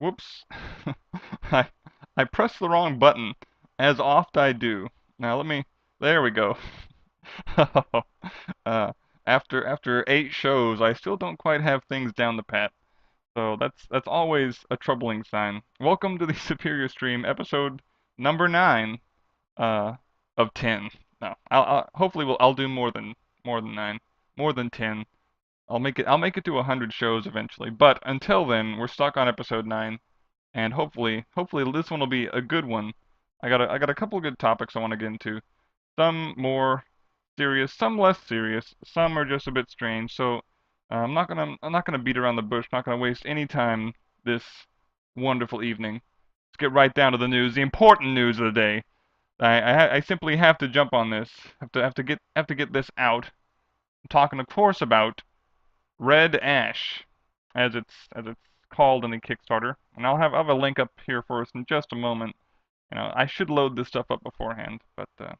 Whoops. I I pressed the wrong button, as oft I do. Now let me. There we go. uh, after 8 shows, I still don't quite have things down the pat. So that's always a troubling sign. Welcome to the Superior Stream, episode number 9, uh, of 10. No, hopefully I'll do more than 9, more than 10. I'll make it to 100 shows eventually. But until then, we're stuck on episode 9, and hopefully this one will be a good one. I got a couple of good topics I want to get into. Some more serious, some less serious, some are just a bit strange. So I'm not gonna beat around the bush. Not gonna waste any time this wonderful evening. Let's get right down to the news, the important news of the day. I simply have to jump on this. Have to get this out. I'm talking, of course, about Red Ash, as it's called in the Kickstarter, and I'll have a link up here for us in just a moment. I should load this stuff up beforehand, but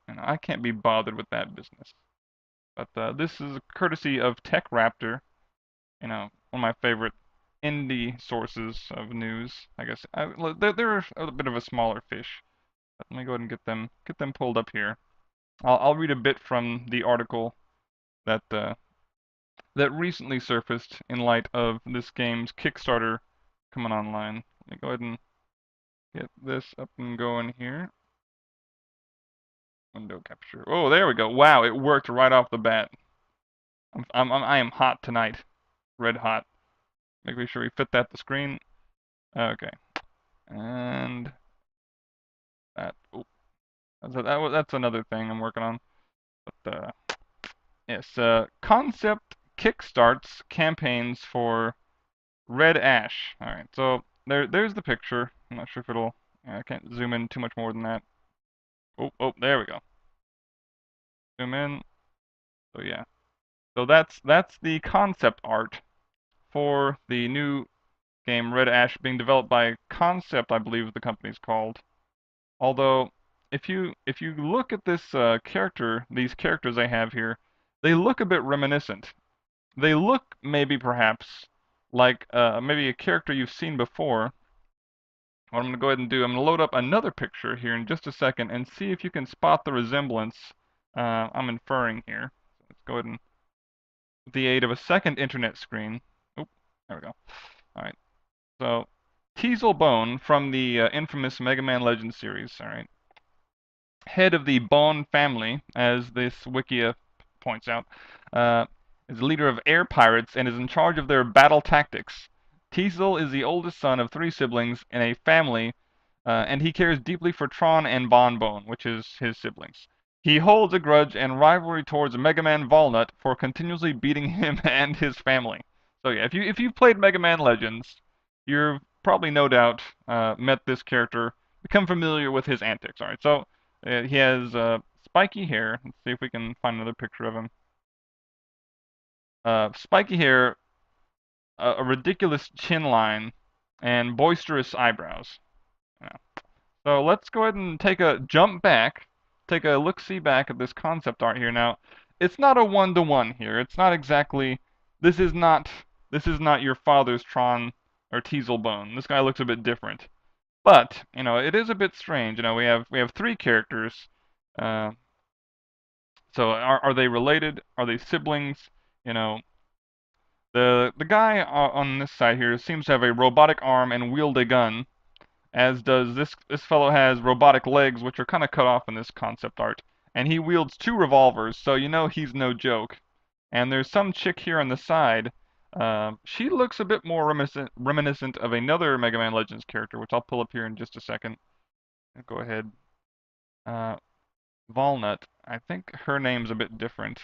I can't be bothered with that business. But this is courtesy of Tech Raptor, one of my favorite indie sources of news. I guess they're a bit of a smaller fish. But let me go ahead and get them pulled up here. I'll read a bit from the article that that recently surfaced in light of this game's Kickstarter coming online. Let me go ahead and get this up and going here. Window capture. Oh, there we go. Wow, it worked right off the bat. I am hot tonight. Red hot. Making sure we fit that to screen. Okay. And that. Oh, that's another thing I'm working on. But yes, concept kickstarts campaigns for Red Ash. All right. So there's the picture. I'm not sure if it'll. I can't zoom in too much more than that. Oh, there we go. Zoom in. So yeah. So that's the concept art for the new game Red Ash, being developed by Concept, I believe the company's called. Although, if you look at this these characters I have here, they look a bit reminiscent. They look maybe perhaps like maybe a character you've seen before. What I'm going to go ahead and do, I'm going to load up another picture here in just a second and see if you can spot the resemblance I'm inferring here. Let's go ahead and, with the aid of a second internet screen. Oop, there we go. All right. So, Teasel Bone from the infamous Megaman Legends series. All right. Head of the Bone family, as this wikia points out, is the leader of air pirates and is in charge of their battle tactics. Teasel is the oldest son of 3 siblings in a family, and he cares deeply for Tron and Bonbone, which is his siblings. He holds a grudge and rivalry towards Megaman Walnut for continuously beating him and his family. So yeah, if you've played Mega Man Legends, you've probably no doubt met this character, become familiar with his antics. All right, so he has spiky hair. Let's see if we can find another picture of him. Spiky hair, a ridiculous chin line, and boisterous eyebrows. Yeah. So let's go ahead and take a jump back, take a look-see back at this concept art here. Now, it's not a one-to-one here. It's not exactly. This is not. This is not your father's Tron or Teasel Bone. This guy looks a bit different. But it is a bit strange. We have 3 characters. Uh, so are they related? Are they siblings? You know, the guy on this side here seems to have a robotic arm and wield a gun, as does this fellow has robotic legs, which are kind of cut off in this concept art, and he wields 2 revolvers, so he's no joke. And there's some chick here on the side. She looks a bit more reminiscent of another Mega Man Legends character, which I'll pull up here in just a second. Go ahead. Uh, Walnut. I think her name's a bit different.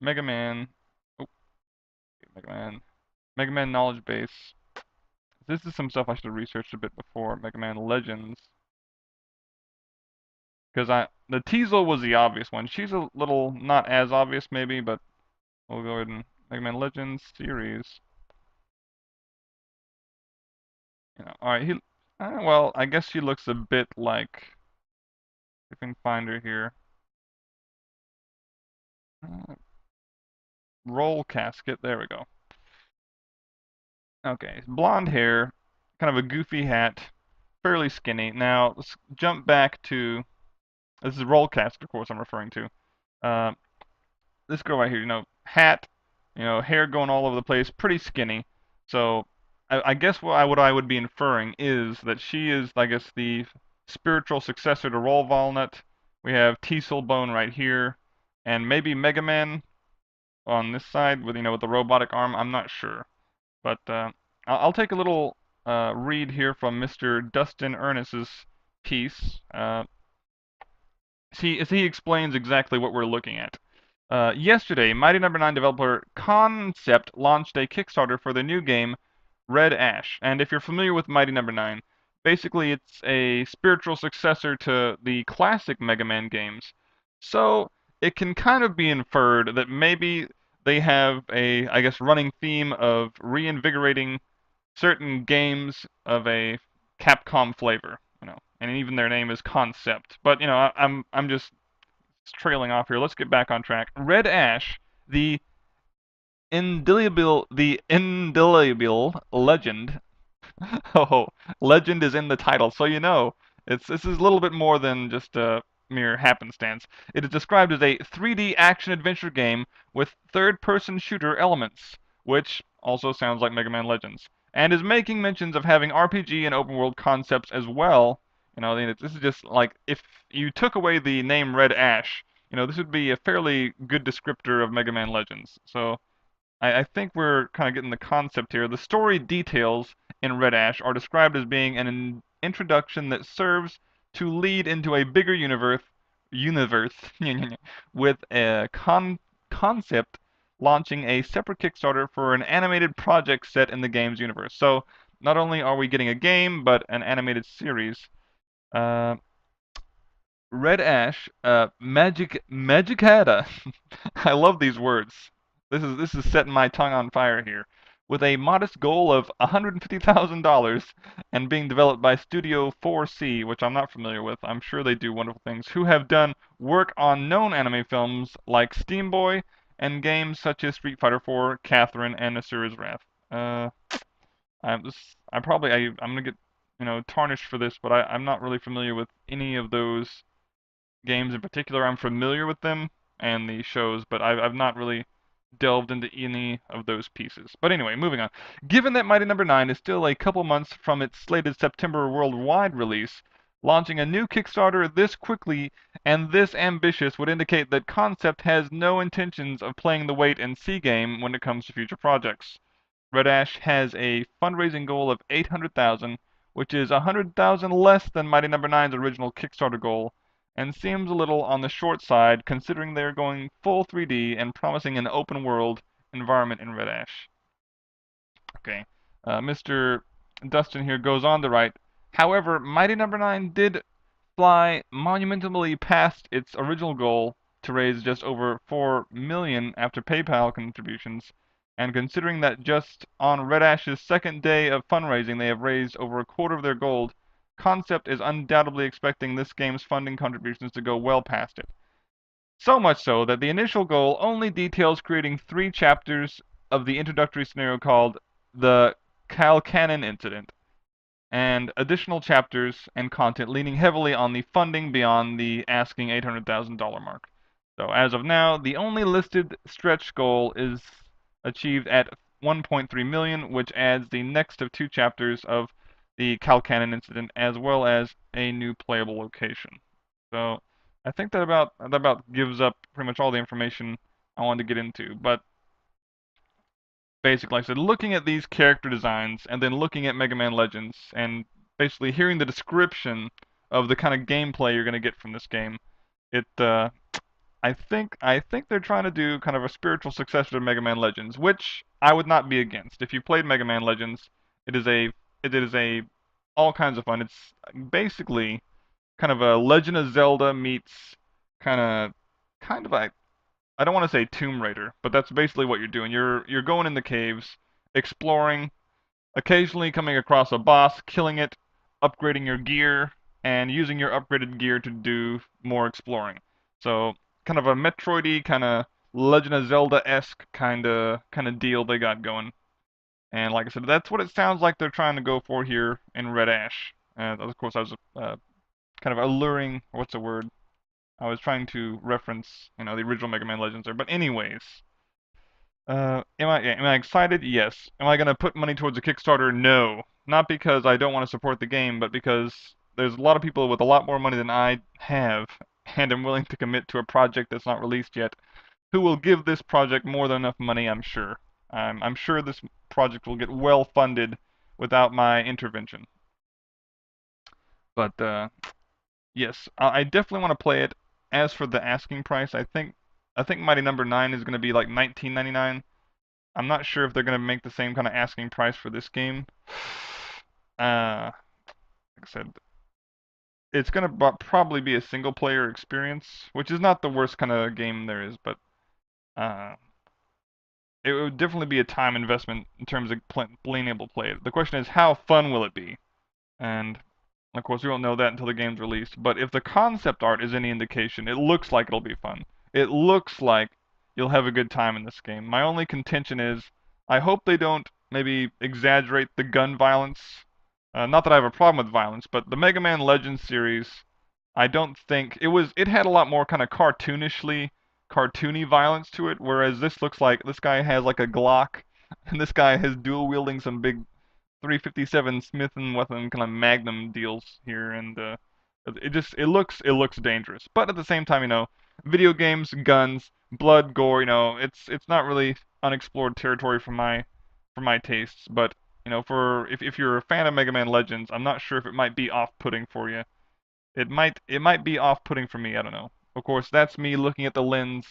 Mega Man. Oh, Mega Man. Mega Man knowledge base. This is some stuff I should have researched a bit before. Mega Man Legends. Because the Teasel was the obvious one. She's a little not as obvious maybe, but we'll go ahead and Mega Man Legends series. All right. Well, I guess she looks a bit like. If we can find her here. Roll casket. There we go. Okay, blonde hair, kind of a goofy hat, fairly skinny. Now, let's jump back to, this is Rollcast, of course, I'm referring to. Uh, this girl right here, hat, hair going all over the place, pretty skinny. So, I guess what I would be inferring is that she is, I guess, the spiritual successor to Roll Walnut. We have Teasel Bone right here, and maybe Megaman on this side with the robotic arm. I'm not sure, but I'll take a little read here from Mr. Dustin Ernest's piece. He explains exactly what we're looking at. Yesterday, Mighty Number 9 developer Concept launched a Kickstarter for the new game Red Ash. And if you're familiar with Mighty Number 9, basically it's a spiritual successor to the classic Mega Man games. So it can kind of be inferred that maybe they have a, I guess, running theme of reinvigorating certain games of a Capcom flavor. And even their name is Concept. But I'm just trailing off here. Let's get back on track. Red Ash, the indelible legend. Oh, legend is in the title, so this is a little bit more than just a mere happenstance. It is described as a 3D action adventure game with third-person shooter elements, which also sounds like Mega Man Legends, and is making mentions of having RPG and open world concepts as well. This is just like if you took away the name Red Ash, this would be a fairly good descriptor of Mega Man Legends. So I think we're kind of getting the concept here. The story details in Red Ash are described as being an introduction that serves to lead into a bigger universe with a concept launching a separate Kickstarter for an animated project set in the game's universe. So not only are we getting a game, but an animated series. Uh, Red Ash, Magicada. I love these words. This is setting my tongue on fire here. With a modest goal of $150,000 and being developed by Studio 4C, which I'm not familiar with. I'm sure they do wonderful things. Who have done work on known anime films like Steam Boy and games such as Street Fighter 4, Catherine, and Asura's Wrath. I'm gonna get tarnished for this, but I'm not really familiar with any of those games in particular. I'm familiar with them and the shows, but I've not really delved into any of those pieces. But anyway, moving on. Given that Mighty Number 9 is still a couple months from its slated September worldwide release, launching a new Kickstarter this quickly and this ambitious would indicate that Concept has no intentions of playing the wait-and-see game when it comes to future projects. Red Ash has a fundraising goal of 800,000, which is 100,000 less than Mighty Number 9's original Kickstarter goal, and seems a little on the short side considering they're going full 3D and promising an open world environment in Red Ash. Okay, Mr. Dustin here goes on to write, however, Mighty Number 9 did fly monumentally past its original goal to raise just over 4 million after PayPal contributions, and considering that just on Red Ash's second day of fundraising they have raised over a quarter of their goal, Concept is undoubtedly expecting this game's funding contributions to go well past it. So much so that the initial goal only details creating 3 chapters of the introductory scenario called the Calcanon Incident, and additional chapters and content leaning heavily on the funding beyond the asking $800,000 mark. So as of now, the only listed stretch goal is achieved at 1.3 million, which adds the next of 2 chapters of the Calcanon Incident, as well as a new playable location. So I think that about gives up pretty much all the information I wanted to get into. But basically, like I said, looking at these character designs and then looking at Mega Man Legends and basically hearing the description of the kind of gameplay you're going to get from this game, it I think they're trying to do kind of a spiritual successor to Mega Man Legends, which I would not be against. If you played Mega Man Legends, it is a all kinds of fun. It's basically kind of a Legend of Zelda meets kind of kind of like, I don't want to say Tomb Raider, but that's basically what you're doing. You're going in the caves, exploring, occasionally coming across a boss, killing it, upgrading your gear, and using your upgraded gear to do more exploring. So kind of a Metroidy, kind of Legend of Zelda-esque kind of deal they got going. And like I said, that's what it sounds like they're trying to go for here in Red Ash. And of course, I was kind of alluring. What's the word? I was trying to reference, the original Mega Man Legends there. But anyways, am I excited? Yes. Am I gonna put money towards a Kickstarter? No. Not because I don't want to support the game, but because there's a lot of people with a lot more money than I have, and am willing to commit to a project that's not released yet, who will give this project more than enough money, I'm sure. I'm sure this project will get well funded without my intervention. But yes, I definitely want to play it. As for the asking price, I think Mighty Number 9 is going to be like 19.99. I'm not sure if they're going to make the same kind of asking price for this game. Like I said, it's going to probably be a single player experience, which is not the worst kind of game there is, but uh, it would definitely be a time investment in terms of being able to play it. The question is, how fun will it be? And of course, we won't know that until the game's released. But if the concept art is any indication, it looks like it'll be fun. It looks like you'll have a good time in this game. My only contention is, I hope they don't maybe exaggerate the gun violence. Not that I have a problem with violence, but the Mega Man Legends series, I don't think it had a lot more kind of cartoony violence to it, whereas this looks like this guy has like a Glock, and this guy is dual wielding some big 357 Smith and Wesson kind of Magnum deals here, and it looks dangerous. But at the same time, video games, guns, blood, gore, it's not really unexplored territory for my tastes. But for if you're a fan of Mega Man Legends, I'm not sure if it might be off-putting for you. It might be off-putting for me. I don't know. Of course, that's me looking at the lens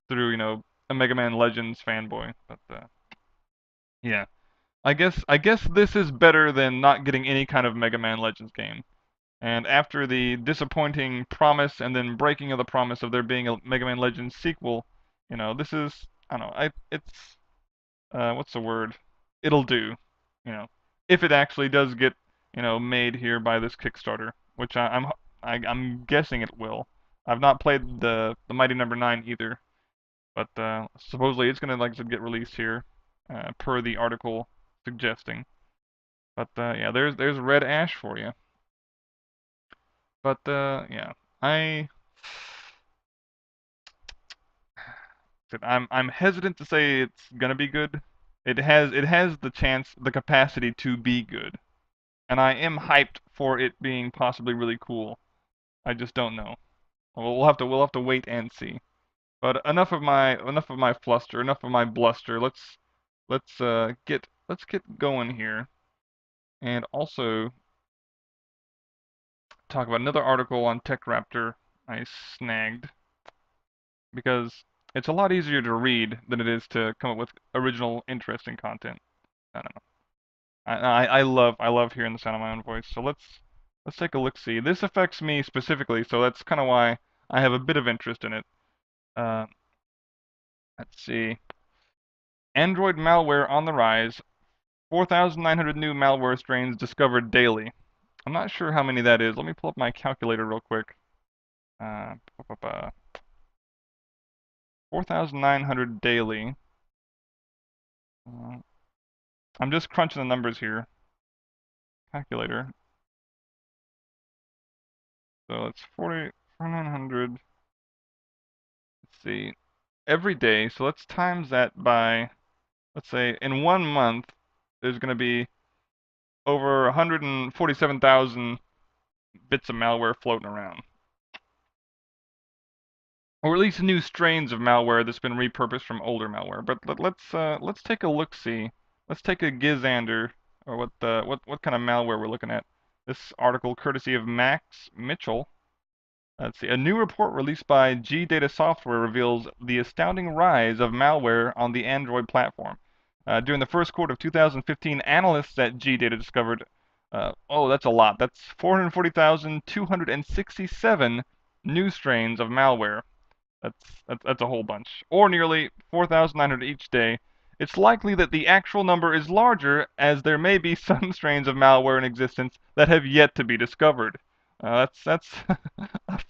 through a Mega Man Legends fanboy. But yeah. I guess this is better than not getting any kind of Mega Man Legends game. And after the disappointing promise and then breaking of the promise of there being a Mega Man Legends sequel, this is I don't know, it's what's the word? It'll do, you know, if it actually does get made here by this Kickstarter, which I'm guessing it will. I've not played the Mighty Number 9 either, but supposedly it's gonna like to get released here, per the article suggesting. But yeah, there's Red Ash for you. But yeah, I I'm hesitant to say it's gonna be good. It has the capacity to be good, and I am hyped for it being possibly really cool. I just don't know. We'll have to wait and see. But enough of my fluster, enough of my bluster. Let's get going here, and also talk about another article on TechRaptor I snagged, because it's a lot easier to read than it is to come up with original, interesting content. I don't know. I love hearing the sound of my own voice. So let's take a look. See, this affects me specifically, so that's kind of why I have a bit of interest in it. Uh, let's see. Android malware on the rise. 4,900 new malware strains discovered daily. I'm not sure how many that is. Let me pull up my calculator real quick. 4,900 daily. Uh, I'm just crunching the numbers here. Calculator. So it's 4,900. Let's see. Every day. So let's times that by, let's say, in 1 month, there's going to be over 147,000 bits of malware floating around. Or at least new strains of malware that's been repurposed from older malware. But let's take a look-see. Let's take a gizander, or what kind of malware we're looking at. This article, courtesy of Max Mitchell. Let's see. A new report released by G-Data Software reveals the astounding rise of malware on the Android platform. During the first quarter of 2015, analysts at G-Data discovered, that's a lot. That's 440,267 new strains of malware. That's a whole bunch, or nearly 4,900 each day. It's likely that the actual number is larger, as there may be some strains of malware in existence that have yet to be discovered. That's a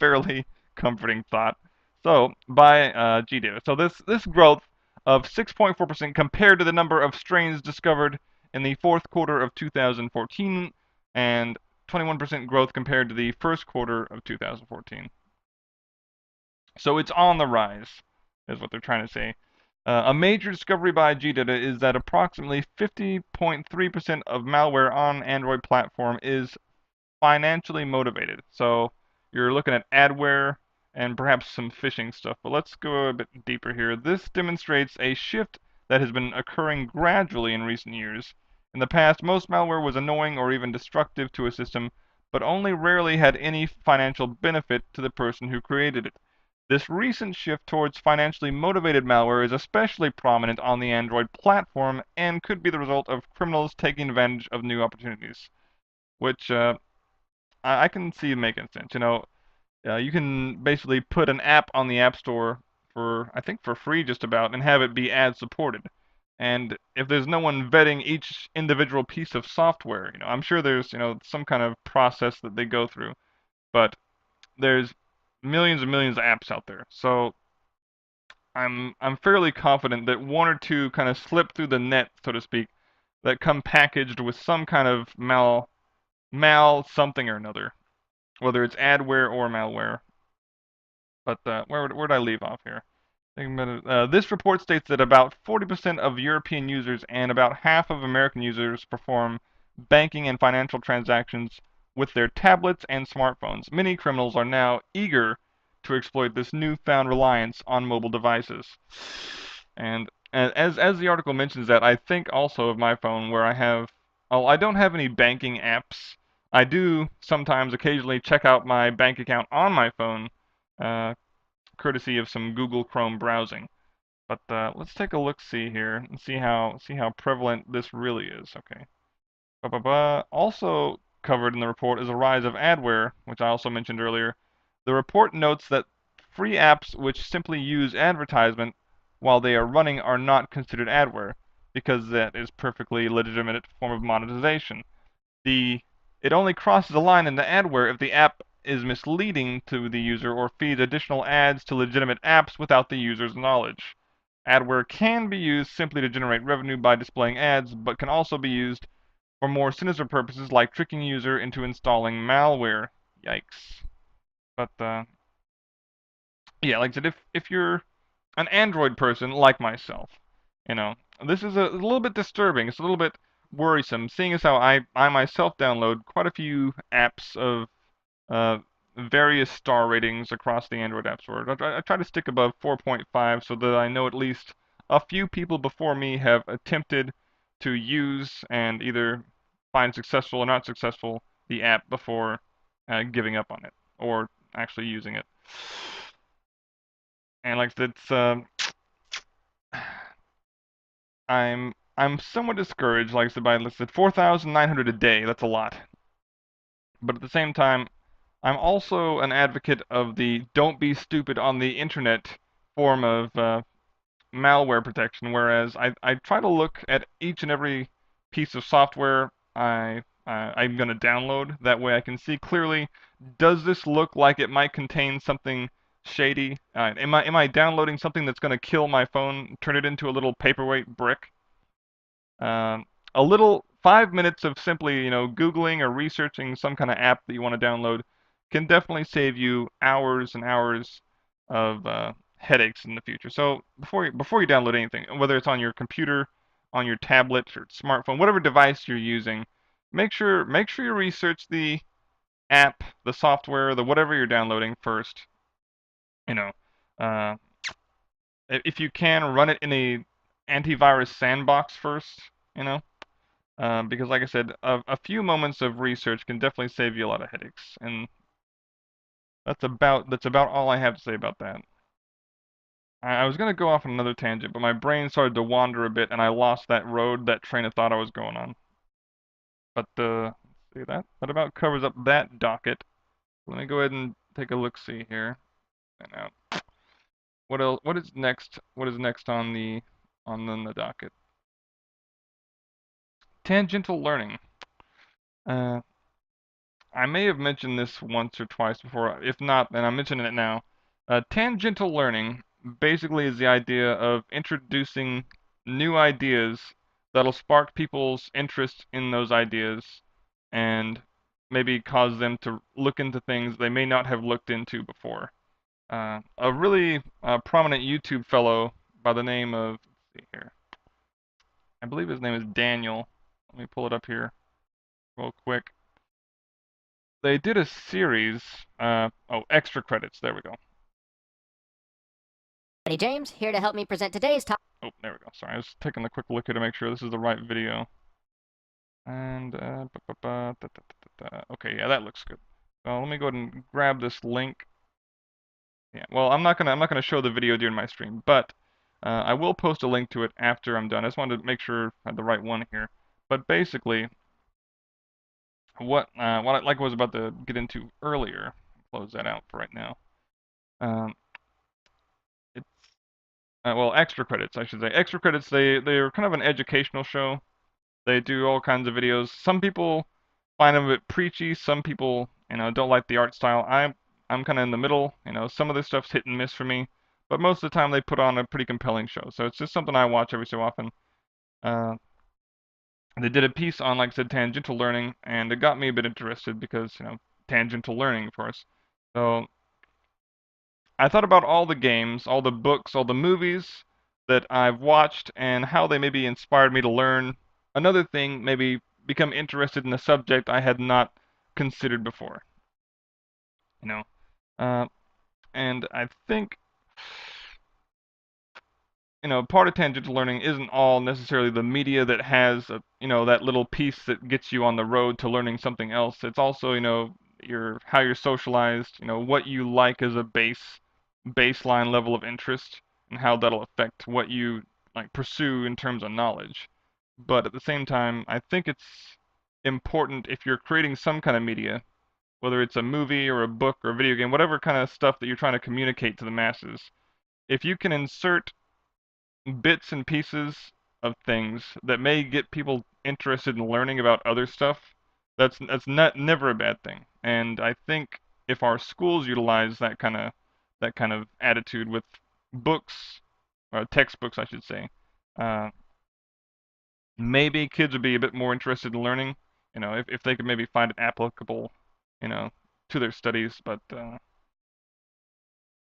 fairly comforting thought. So by GData, so this growth of 6.4% compared to the number of strains discovered in the fourth quarter of 2014 and 21% growth compared to the first quarter of 2014. So it's on the rise, is what they're trying to say. A major discovery by GData is that approximately 50.3% of malware on Android platform is financially motivated. So you're looking at adware and perhaps some phishing stuff. But let's go a bit deeper here. This demonstrates a shift that has been occurring gradually in recent years. In the past, most malware was annoying or even destructive to a system, but only rarely had any financial benefit to the person who created it. This recent shift towards financially motivated malware is especially prominent on the Android platform and could be the result of criminals taking advantage of new opportunities, which I can see making sense. You can basically put an app on the App Store for, I think, for free just about, and have it be ad supported. And if there's no one vetting each individual piece of software, I'm sure there's, some kind of process that they go through, but there's millions and millions of apps out there. So I'm fairly confident that one or two kind of slip through the net, so to speak, that come packaged with some kind of mal something or another, whether it's adware or malware. But where'd I leave off here? This report states that about 40% of European users and about half of American users perform banking and financial transactions with their tablets and smartphones. Many criminals are now eager to exploit this newfound reliance on mobile devices. And as the article mentions that, I think also of my phone where I don't have any banking apps. I do sometimes occasionally check out my bank account on my phone, courtesy of some Google Chrome browsing. But let's take a look-see here and see how prevalent this really is. Okay. Also covered in the report is a rise of adware, which I also mentioned earlier. The report notes that free apps which simply use advertisement while they are running are not considered adware, because that is perfectly legitimate form of monetization. It only crosses a line into adware if the app is misleading to the user or feeds additional ads to legitimate apps without the user's knowledge. Adware can be used simply to generate revenue by displaying ads, but can also be used for more sinister purposes like tricking a user into installing malware. Yikes. But, yeah, like I said, if you're an Android person like myself, this is a little bit disturbing. It's a little bit worrisome, seeing as how I myself download quite a few apps of uh, various star ratings across the Android App Store. I try to stick above 4.5 so that I know at least a few people before me have attempted to use and either find successful or not successful the app before giving up on it or actually using it. And like it's I'm somewhat discouraged, like I said, by 4,900 a day. That's a lot. But at the same time, I'm also an advocate of the don't be stupid on the internet form of malware protection, whereas I try to look at each and every piece of software I'm going to download. That way I can see clearly, does this look like it might contain something shady? Am I downloading something that's going to kill my phone, turn it into a little paperweight brick? A little 5 minutes of simply, Googling or researching some kind of app that you want to download can definitely save you hours and hours of headaches in the future. So before you download anything, whether it's on your computer, on your tablet or smartphone, whatever device you're using, make sure you research the app, the software, the whatever you're downloading first. Uh, if you can, run it in a antivirus sandbox first. Because like I said, a few moments of research can definitely save you a lot of headaches, and that's about all I have to say about that. I was gonna go off on another tangent, but my brain started to wander a bit, and I lost that train of thought I was going on. But see that about covers up that docket. Let me go ahead and take a look. See here. And out. What else? What is next? What is next on the docket? Tangential learning. I may have mentioned this once or twice before. If not, then I'm mentioning it now. Tangential learning basically is the idea of introducing new ideas that'll spark people's interest in those ideas and maybe cause them to look into things they may not have looked into before. A really prominent YouTube fellow by the name of, let's see here, I believe his name is Daniel. Let me pull it up here real quick. They did a series, extra credits, there we go. James, here to help me present today's topic. Oh, there we go. Sorry, I was taking a quick look here to make sure this is the right video. And, okay, yeah, that looks good. So let me go ahead and grab this link. Yeah, well, I'm not gonna show the video during my stream, but I will post a link to it after I'm done. I just wanted to make sure I had the right one here. But basically, what I was about to get into earlier, close that out for right now. It's well, extra credits, I should say. Extra credits, they're kind of an educational show. They do all kinds of videos. Some people find them a bit preachy. Some people, don't like the art style. I'm kind of in the middle. Some of this stuff's hit and miss for me, but most of the time they put on a pretty compelling show. So it's just something I watch every so often. They did a piece on, like I said, tangential learning, and it got me a bit interested because, tangential learning, of course. So I thought about all the games, all the books, all the movies that I've watched, and how they maybe inspired me to learn another thing, maybe become interested in a subject I had not considered before. You know, and I think, part of tangential learning isn't all necessarily the media that has, that little piece that gets you on the road to learning something else. It's also, how you're socialized, what you like as a baseline level of interest, and how that'll affect what you like pursue in terms of knowledge. But at the same time, I think it's important if you're creating some kind of media, whether it's a movie or a book or a video game, whatever kind of stuff that you're trying to communicate to the masses, if you can insert bits and pieces of things that may get people interested in learning about other stuff, that's never a bad thing. And I think if our schools utilize that kind of attitude with books, or textbooks, I should say, uh, maybe kids would be a bit more interested in learning. If they could maybe find it applicable, you know, to their studies. But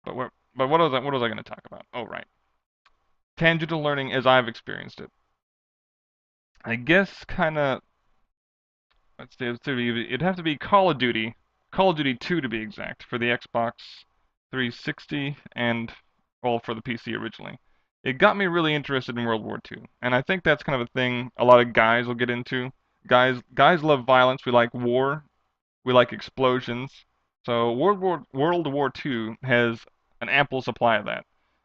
what was I going to talk about? Oh, right. Tangential learning as I've experienced it. I guess kind of, let's see, it'd have to be Call of Duty, Call of Duty 2 to be exact, for the Xbox 360 and, well, for the PC originally. It got me really interested in World War II, and I think that's kind of a thing a lot of guys will get into. Guys love violence. We like war. We like explosions. So World War II has an ample supply of that.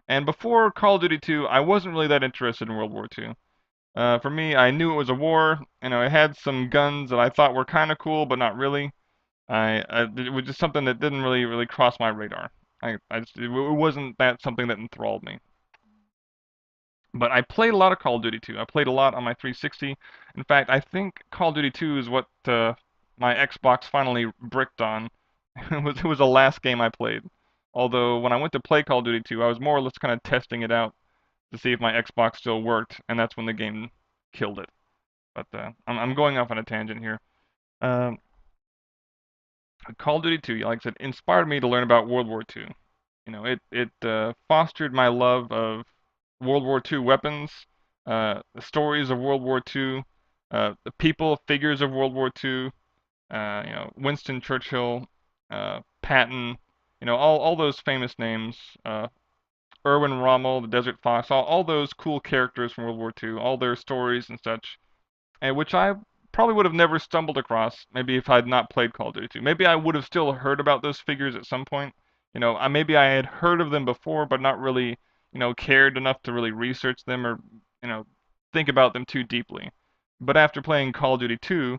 And before Call of Duty 2, I wasn't really that interested in World War II. For me, I knew it was a war. It had some guns that I thought were kind of cool, but not really. It was just something that didn't really cross my radar. It wasn't that something that enthralled me. But I played a lot of Call of Duty 2. I played a lot on my 360. In fact, I think Call of Duty 2 is what my Xbox finally bricked on. It was the last game I played. Although when I went to play Call of Duty 2, I was more or less kind of testing it out to see if my Xbox still worked, and that's when the game killed it. But I'm going off on a tangent here. Um, Call of Duty 2, like I said, inspired me to learn about World War II. It fostered my love of World War II weapons, the stories of World War II, the people, figures of World War II. Winston Churchill, Patton. All those famous names. Erwin Rommel, the Desert Fox, all those cool characters from World War II, all their stories and such, and which I probably would have never stumbled across maybe if I had not played Call of Duty 2. Maybe I would have still heard about those figures at some point. Maybe I had heard of them before, but not really, cared enough to really research them or, think about them too deeply. But after playing Call of Duty 2,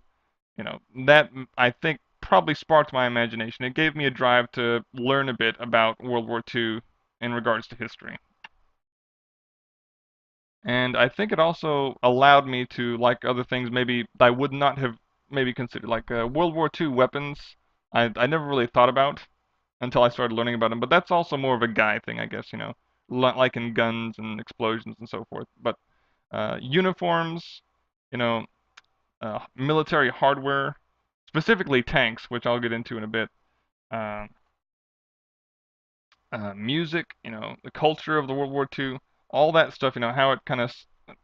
that I think probably sparked my imagination. It gave me a drive to learn a bit about World War II in regards to history. And I think it also allowed me to like other things maybe I would not have maybe considered, like World War II weapons. I never really thought about until I started learning about them. But that's also more of a guy thing, I guess. Like in guns and explosions and so forth. But uniforms, you know, military hardware, specifically tanks, which I'll get into in a bit. Uh, Music, the culture of the World War II, all that stuff. How it kind of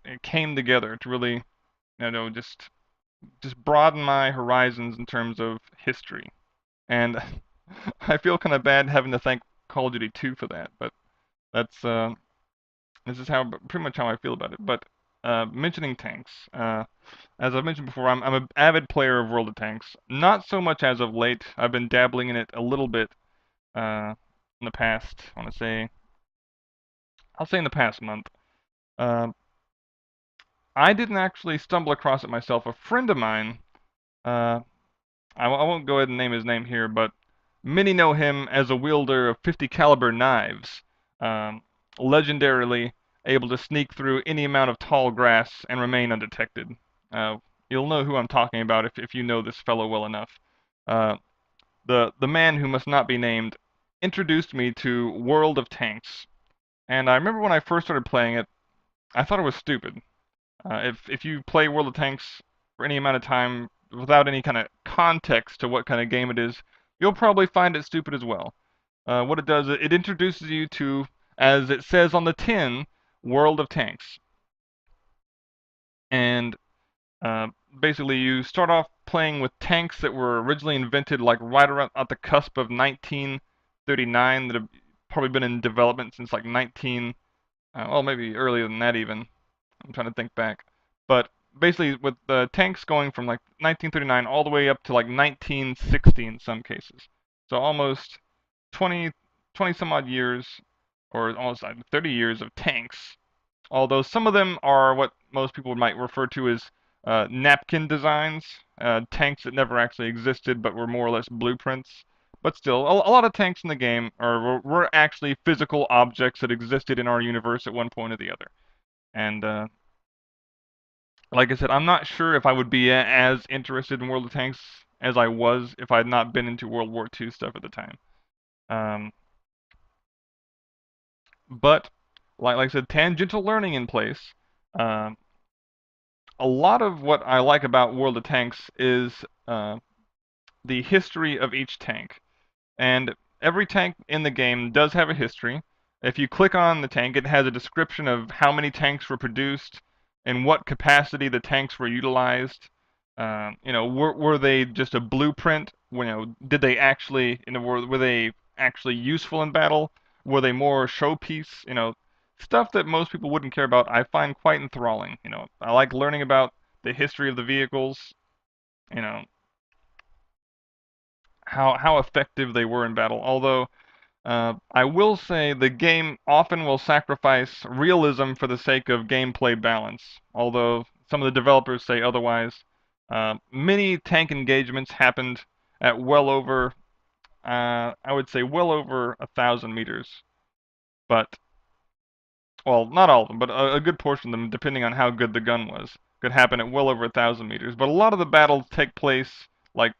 it came together to really, just broaden my horizons in terms of history. And I feel kind of bad having to thank Call of Duty 2 for that, but that's this is how pretty much how I feel about it. But mentioning tanks, as I've mentioned before, I'm an avid player of World of Tanks. Not so much as of late. I've been dabbling in it a little bit in the past. I'll say in the past month. Uh, I didn't actually stumble across it myself. A friend of mine, uh, I won't go ahead and name his name here, but many know him as a wielder of 50 caliber knives, um, legendarily able to sneak through any amount of tall grass and remain undetected. Uh, you'll know who I'm talking about if you know this fellow well enough. Uh, the man who must not be named introduced me to World of Tanks, and I remember when I first started playing it, I thought it was stupid. If you play World of Tanks for any amount of time without any kind of context to what kind of game it is, you'll probably find it stupid as well. What it does, it introduces you to, as it says on the tin, World of Tanks. And uh, basically, you start off playing with tanks that were originally invented like right around at the cusp of 1939 that have probably been in development since like 19, well, maybe earlier than that even. I'm trying to think back. But basically, with the tanks going from like 1939 all the way up to like 1960 in some cases. So almost 20, 20 some odd years, or almost 30 years of tanks. Although some of them are what most people might refer to as napkin designs, tanks that never actually existed but were more or less blueprints. But still, a lot of tanks in the game were actually physical objects that existed in our universe at one point or the other. And like I said, I'm not sure if I would be as interested in World of Tanks as I was if I had not been into World War II stuff at the time. Um, but like I said, tangential learning in place. Um, a lot of what I like about World of Tanks is the history of each tank. And every tank in the game does have a history. If you click on the tank, it has a description of how many tanks were produced, in what capacity the tanks were utilized. Were they just a blueprint? Did they actually, were they actually useful in battle? Were they more showpiece? Stuff that most people wouldn't care about. I find quite enthralling. I like learning about the history of the vehicles. You know, how effective they were in battle. Although I will say the game often will sacrifice realism for the sake of gameplay balance, although some of the developers say otherwise. Many tank engagements happened at well over, I would say well over 1,000 meters, but well, not all of them, but a good portion of them, depending on how good the gun was, could happen at well over 1,000 meters. But a lot of the battles take place like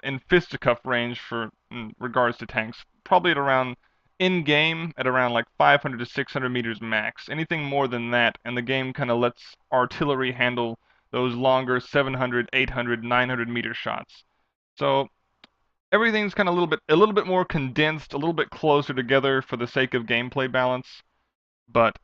in fisticuff range for in regards to tanks, probably at around in game at around like 500 to 600 meters max. Anything more than that, and the game kind of lets artillery handle those longer 700, 800, 900 meter shots. So everything's kind of a little bit more condensed, a little bit closer together for the sake of gameplay balance. But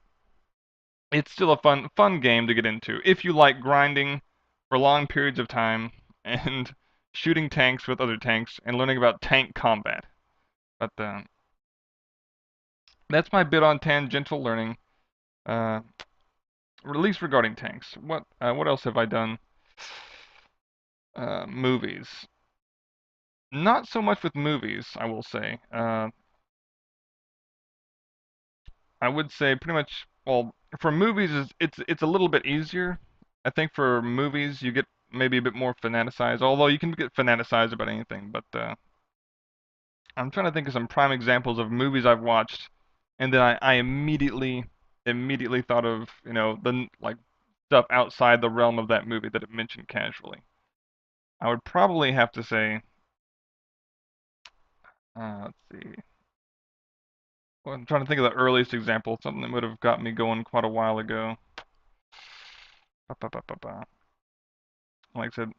it's still a fun game to get into if you like grinding for long periods of time and shooting tanks with other tanks and learning about tank combat. But that's my bit on tangential learning, at least regarding tanks. What else have I done? Movies. Not so much with movies, I will say. I would say pretty much. Well, for movies, it's a little bit easier. I think for movies, you get maybe a bit more fanaticized. Although you can get fanaticized about anything, but I'm trying to think of some prime examples of movies I've watched, and then I immediately thought of the like stuff outside the realm of that movie that it mentioned casually. I would probably have to say, let's see. Well, I'm trying to think of the earliest example, something that would have got me going quite a while ago. Ba, ba, ba, ba, ba. like I said,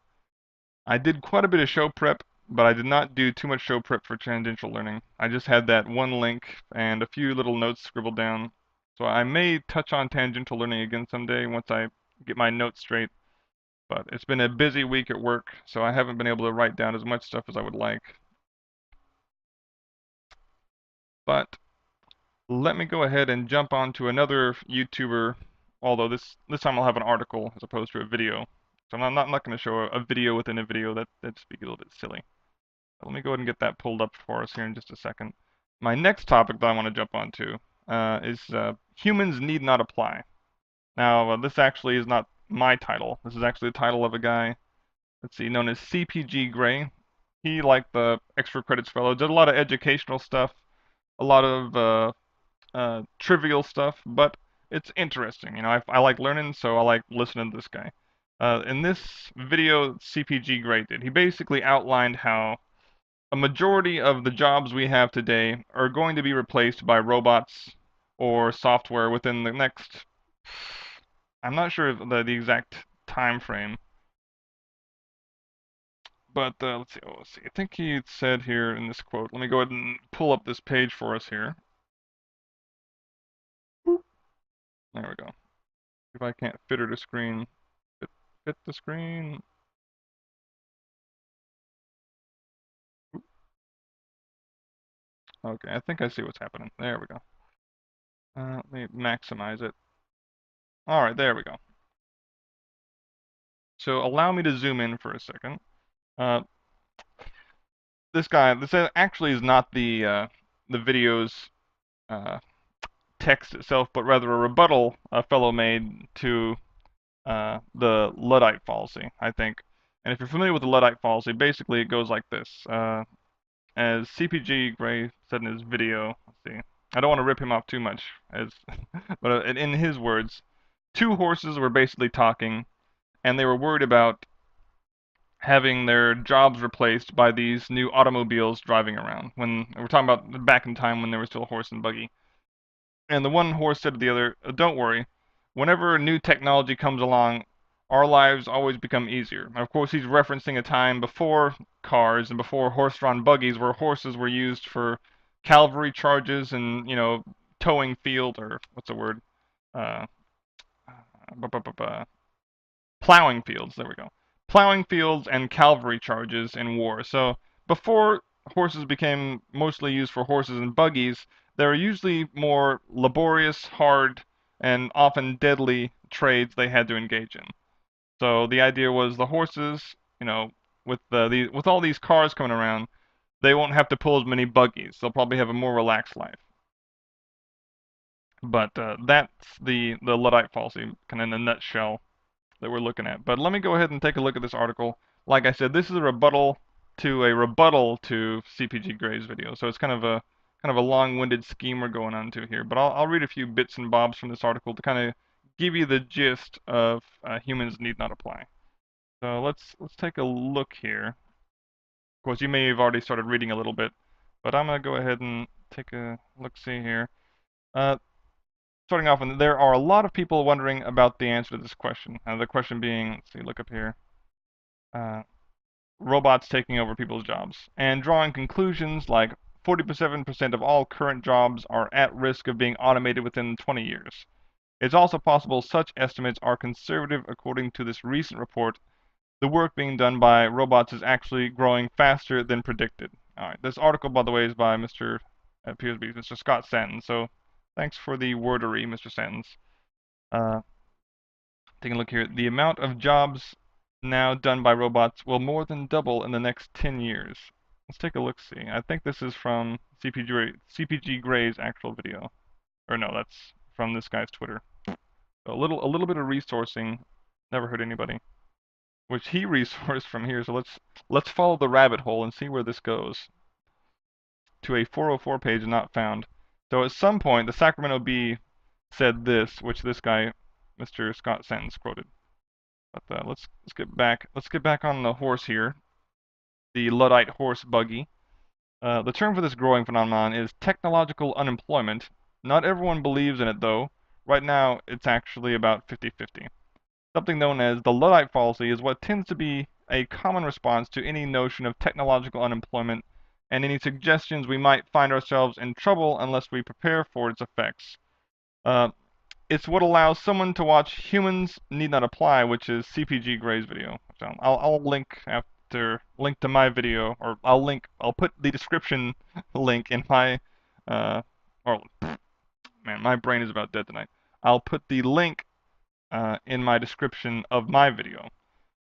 I did quite a bit of show prep, but I did not do too much show prep for tangential learning. I just had that one link and a few little notes scribbled down. So I may touch on tangential learning again someday once I get my notes straight. But it's been a busy week at work, so I haven't been able to write down as much stuff as I would like. But let me go ahead and jump on to another YouTuber, although this time I'll have an article as opposed to a video. So I'm not going to show a video within a video. That'd be a little bit silly. Let me go ahead and get that pulled up for us here in just a second. My next topic that I want to jump onto is humans need not apply. Now, this actually is not my title. This is actually the title of a guy, let's see, known as CPG Gray. He, like the extra credits fellow, did a lot of educational stuff, a lot of trivial stuff, but it's interesting. You know, I like learning, so I like listening to this guy. In this video, CPG Gray did, he basically outlined how a majority of the jobs we have today are going to be replaced by robots or software within the next, I'm not sure the exact time frame, but let's see. Oh, let's see. I think he said here in this quote. Let me go ahead and pull up this page for us here. There we go. If I can't fit her to screen, fit the screen. Okay, I think I see what's happening. There we go. Let me maximize it. All right, there we go. So allow me to zoom in for a second. This actually is not the video's uh, text itself, but rather a rebuttal a fellow made to the Luddite fallacy, I think. And if you're familiar with the Luddite fallacy, basically it goes like this. As CPG Gray said in his video, let's see, I don't want to rip him off too much, but in his words, two horses were basically talking, and they were worried about having their jobs replaced by these new automobiles driving around. When we're talking about back in time when there was still horse and buggy. And the one horse said to the other, "Don't worry. Whenever new technology comes along, our lives always become easier." And of course, he's referencing a time before cars and before horse-drawn buggies, where horses were used for cavalry charges and, you know, towing field, or what's the word? Uh, Plowing fields. There we go. Plowing fields and cavalry charges in war. So before horses became mostly used for horses and buggies, they were usually more laborious, hard, and often deadly trades they had to engage in. So the idea was the horses, you know, with all these cars coming around, they won't have to pull as many buggies. They'll probably have a more relaxed life. But that's the Luddite fallacy, kind of in a nutshell, that we're looking at. But let me go ahead and take a look at this article. Like I said, this is a rebuttal to CPG Gray's video. So it's kind of a long-winded scheme we're going on to here. But I'll read a few bits and bobs from this article to kind of give you the gist of humans need not apply. So let's take a look here. Of course, you may have already started reading a little bit, but I'm gonna go ahead and take a look-see here. Starting off, and there are a lot of people wondering about the answer to this question. The question being, let's see, look up here, robots taking over people's jobs, and drawing conclusions like 47% of all current jobs are at risk of being automated within 20 years. It's also possible such estimates are conservative according to this recent report. The work being done by robots is actually growing faster than predicted. Alright, this article, by the way, is by appears to be Mr. Scott Stanton, so thanks for the wordery, Mr. Santons. Taking a look here, the amount of jobs now done by robots will more than double in the next 10 years. Let's take a look-see. I think this is from CPG Gray's actual video. Or no, that's from this guy's Twitter. So a little bit of resourcing never hurt anybody. Which he resourced from here, so let's follow the rabbit hole and see where this goes. To a 404 page not found. So at some point, the Sacramento Bee said this, which this guy, Mr. Scott Santons, quoted. But let's get back on the horse here. The Luddite horse buggy. The term for this growing phenomenon is technological unemployment. Not everyone believes in it, though. Right now, it's actually about 50-50. Something known as the Luddite fallacy is what tends to be a common response to any notion of technological unemployment and any suggestions we might find ourselves in trouble unless we prepare for its effects. Uh, it's what allows someone to watch Humans Need Not Apply, which is CPG Gray's video. So I'll link to my video, or I'll put the description link in my, or man, my brain is about dead tonight. I'll put the link in my description of my video.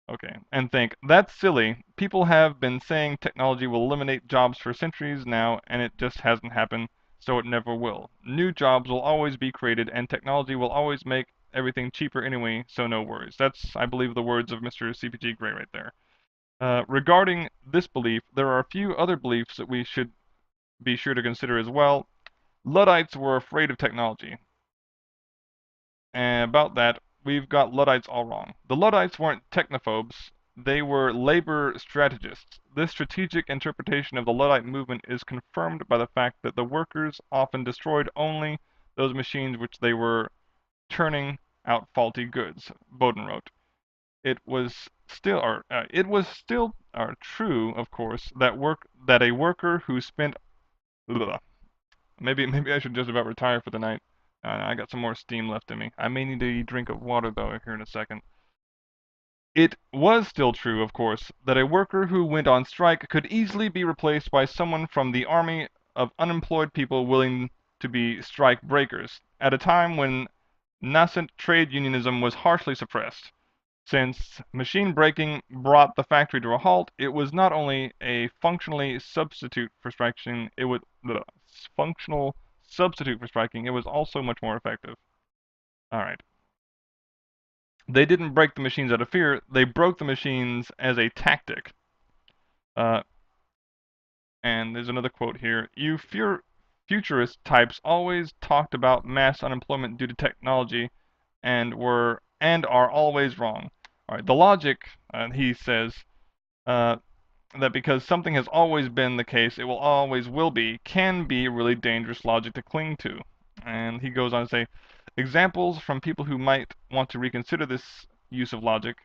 Okay, and think, that's silly. People have been saying technology will eliminate jobs for centuries now, and it just hasn't happened, so it never will. New jobs will always be created, and technology will always make everything cheaper anyway, so no worries. That's, I believe, the words of Mr. CPG Gray right there. Regarding this belief, there are a few other beliefs that we should be sure to consider as well. Luddites were afraid of technology. And about that, we've got Luddites all wrong. The Luddites weren't technophobes, they were labor strategists. This strategic interpretation of the Luddite movement is confirmed by the fact that the workers often destroyed only those machines which they were turning out faulty goods, Bowden wrote. It was still true, of course, that a worker who spent maybe I should just about retire for the night. I got some more steam left in me. I may need a drink of water though here in a second. It was still true, of course, that a worker who went on strike could easily be replaced by someone from the army of unemployed people willing to be strike breakers, at a time when nascent trade unionism was harshly suppressed. Since machine breaking brought the factory to a halt, it was not only a functional substitute for striking, it was also much more effective. Alright. They didn't break the machines out of fear, they broke the machines as a tactic. And there's another quote here. You futurist types always talked about mass unemployment due to technology and are always wrong. Alright, the logic, he says, that because something has always been the case, it will always will be, can be really dangerous logic to cling to. And he goes on to say, examples from people who might want to reconsider this use of logic.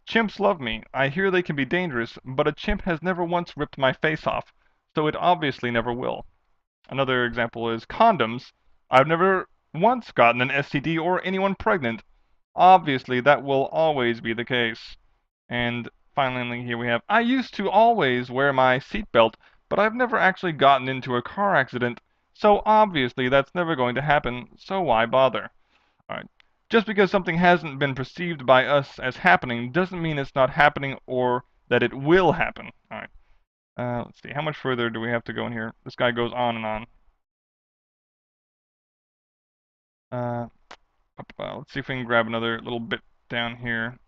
Chimps love me. I hear they can be dangerous, but a chimp has never once ripped my face off, so it obviously never will. Another example is condoms. I've never once gotten an STD or anyone pregnant. Obviously, that will always be the case. And finally, here we have, I used to always wear my seatbelt, but I've never actually gotten into a car accident, so obviously that's never going to happen, so why bother? Alright. Just because something hasn't been perceived by us as happening doesn't mean it's not happening or that it will happen. Alright. Let's see, how much further do we have to go in here? This guy goes on and on. Let's see if we can grab another little bit down here.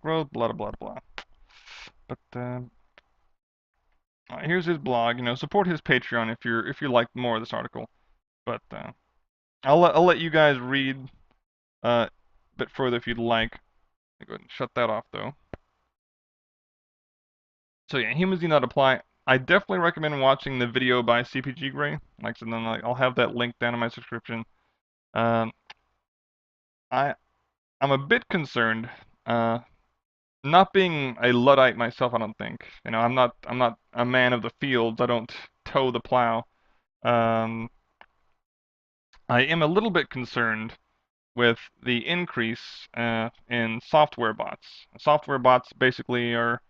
Growth, blah, blah, blah. But, here's his blog. You know, support his Patreon if you like more of this article. But I'll let you guys read a bit further if you'd like. Go ahead and shut that off though. So yeah, humans do not apply. I definitely recommend watching the video by CPG Gray. Like I said, then I'll have that link down in my description. I'm a bit concerned. Not being a Luddite myself, I don't think. You know, I'm not a man of the fields. I don't toe the plow. I am a little bit concerned with the increase in software bots. Software bots basically are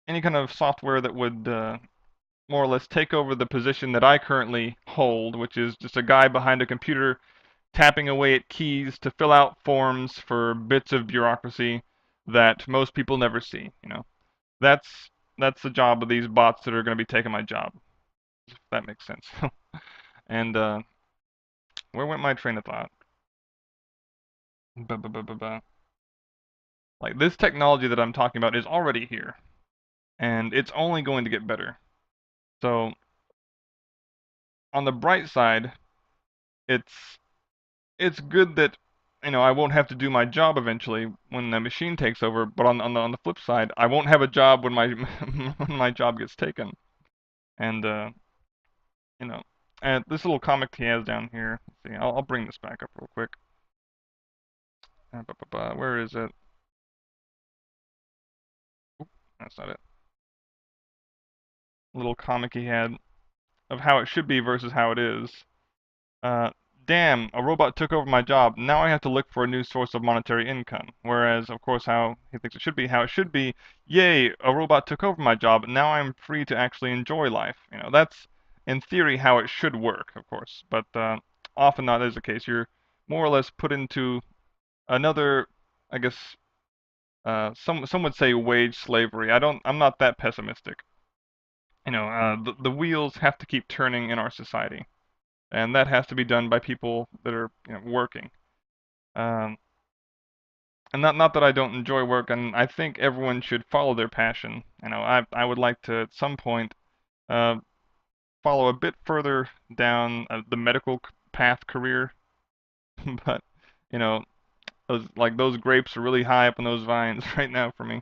any kind of software that would more or less take over the position that I currently hold, which is just a guy behind a computer tapping away at keys to fill out forms for bits of bureaucracy that most people never see, you know. That's the job of these bots that are going to be taking my job, if that makes sense. And where went my train of thought? Like, this technology that I'm talking about is already here, and it's only going to get better. So, on the bright side, it's good that, you know, I won't have to do my job eventually when the machine takes over. But on the flip side, I won't have a job when my when my job gets taken. And you know, and this little comic he has down here. Let's see, I'll bring this back up real quick. Where is it? Oop, that's not it. Little comic he had of how it should be versus how it is. Uh, Damn, a robot took over my job. Now I have to look for a new source of monetary income. Whereas, of course, how he thinks how it should be, yay, a robot took over my job. Now I'm free to actually enjoy life. That's in theory how it should work, of course. But often not is the case. You're more or less put into another, I guess, some would say wage slavery. I'm not that pessimistic. The wheels have to keep turning in our society, and that has to be done by people that are working. Um, and not that I don't enjoy work, and I think everyone should follow their passion. I would like to at some point uh, follow a bit further down the medical path career, but you know those grapes are really high up on those vines right now for me.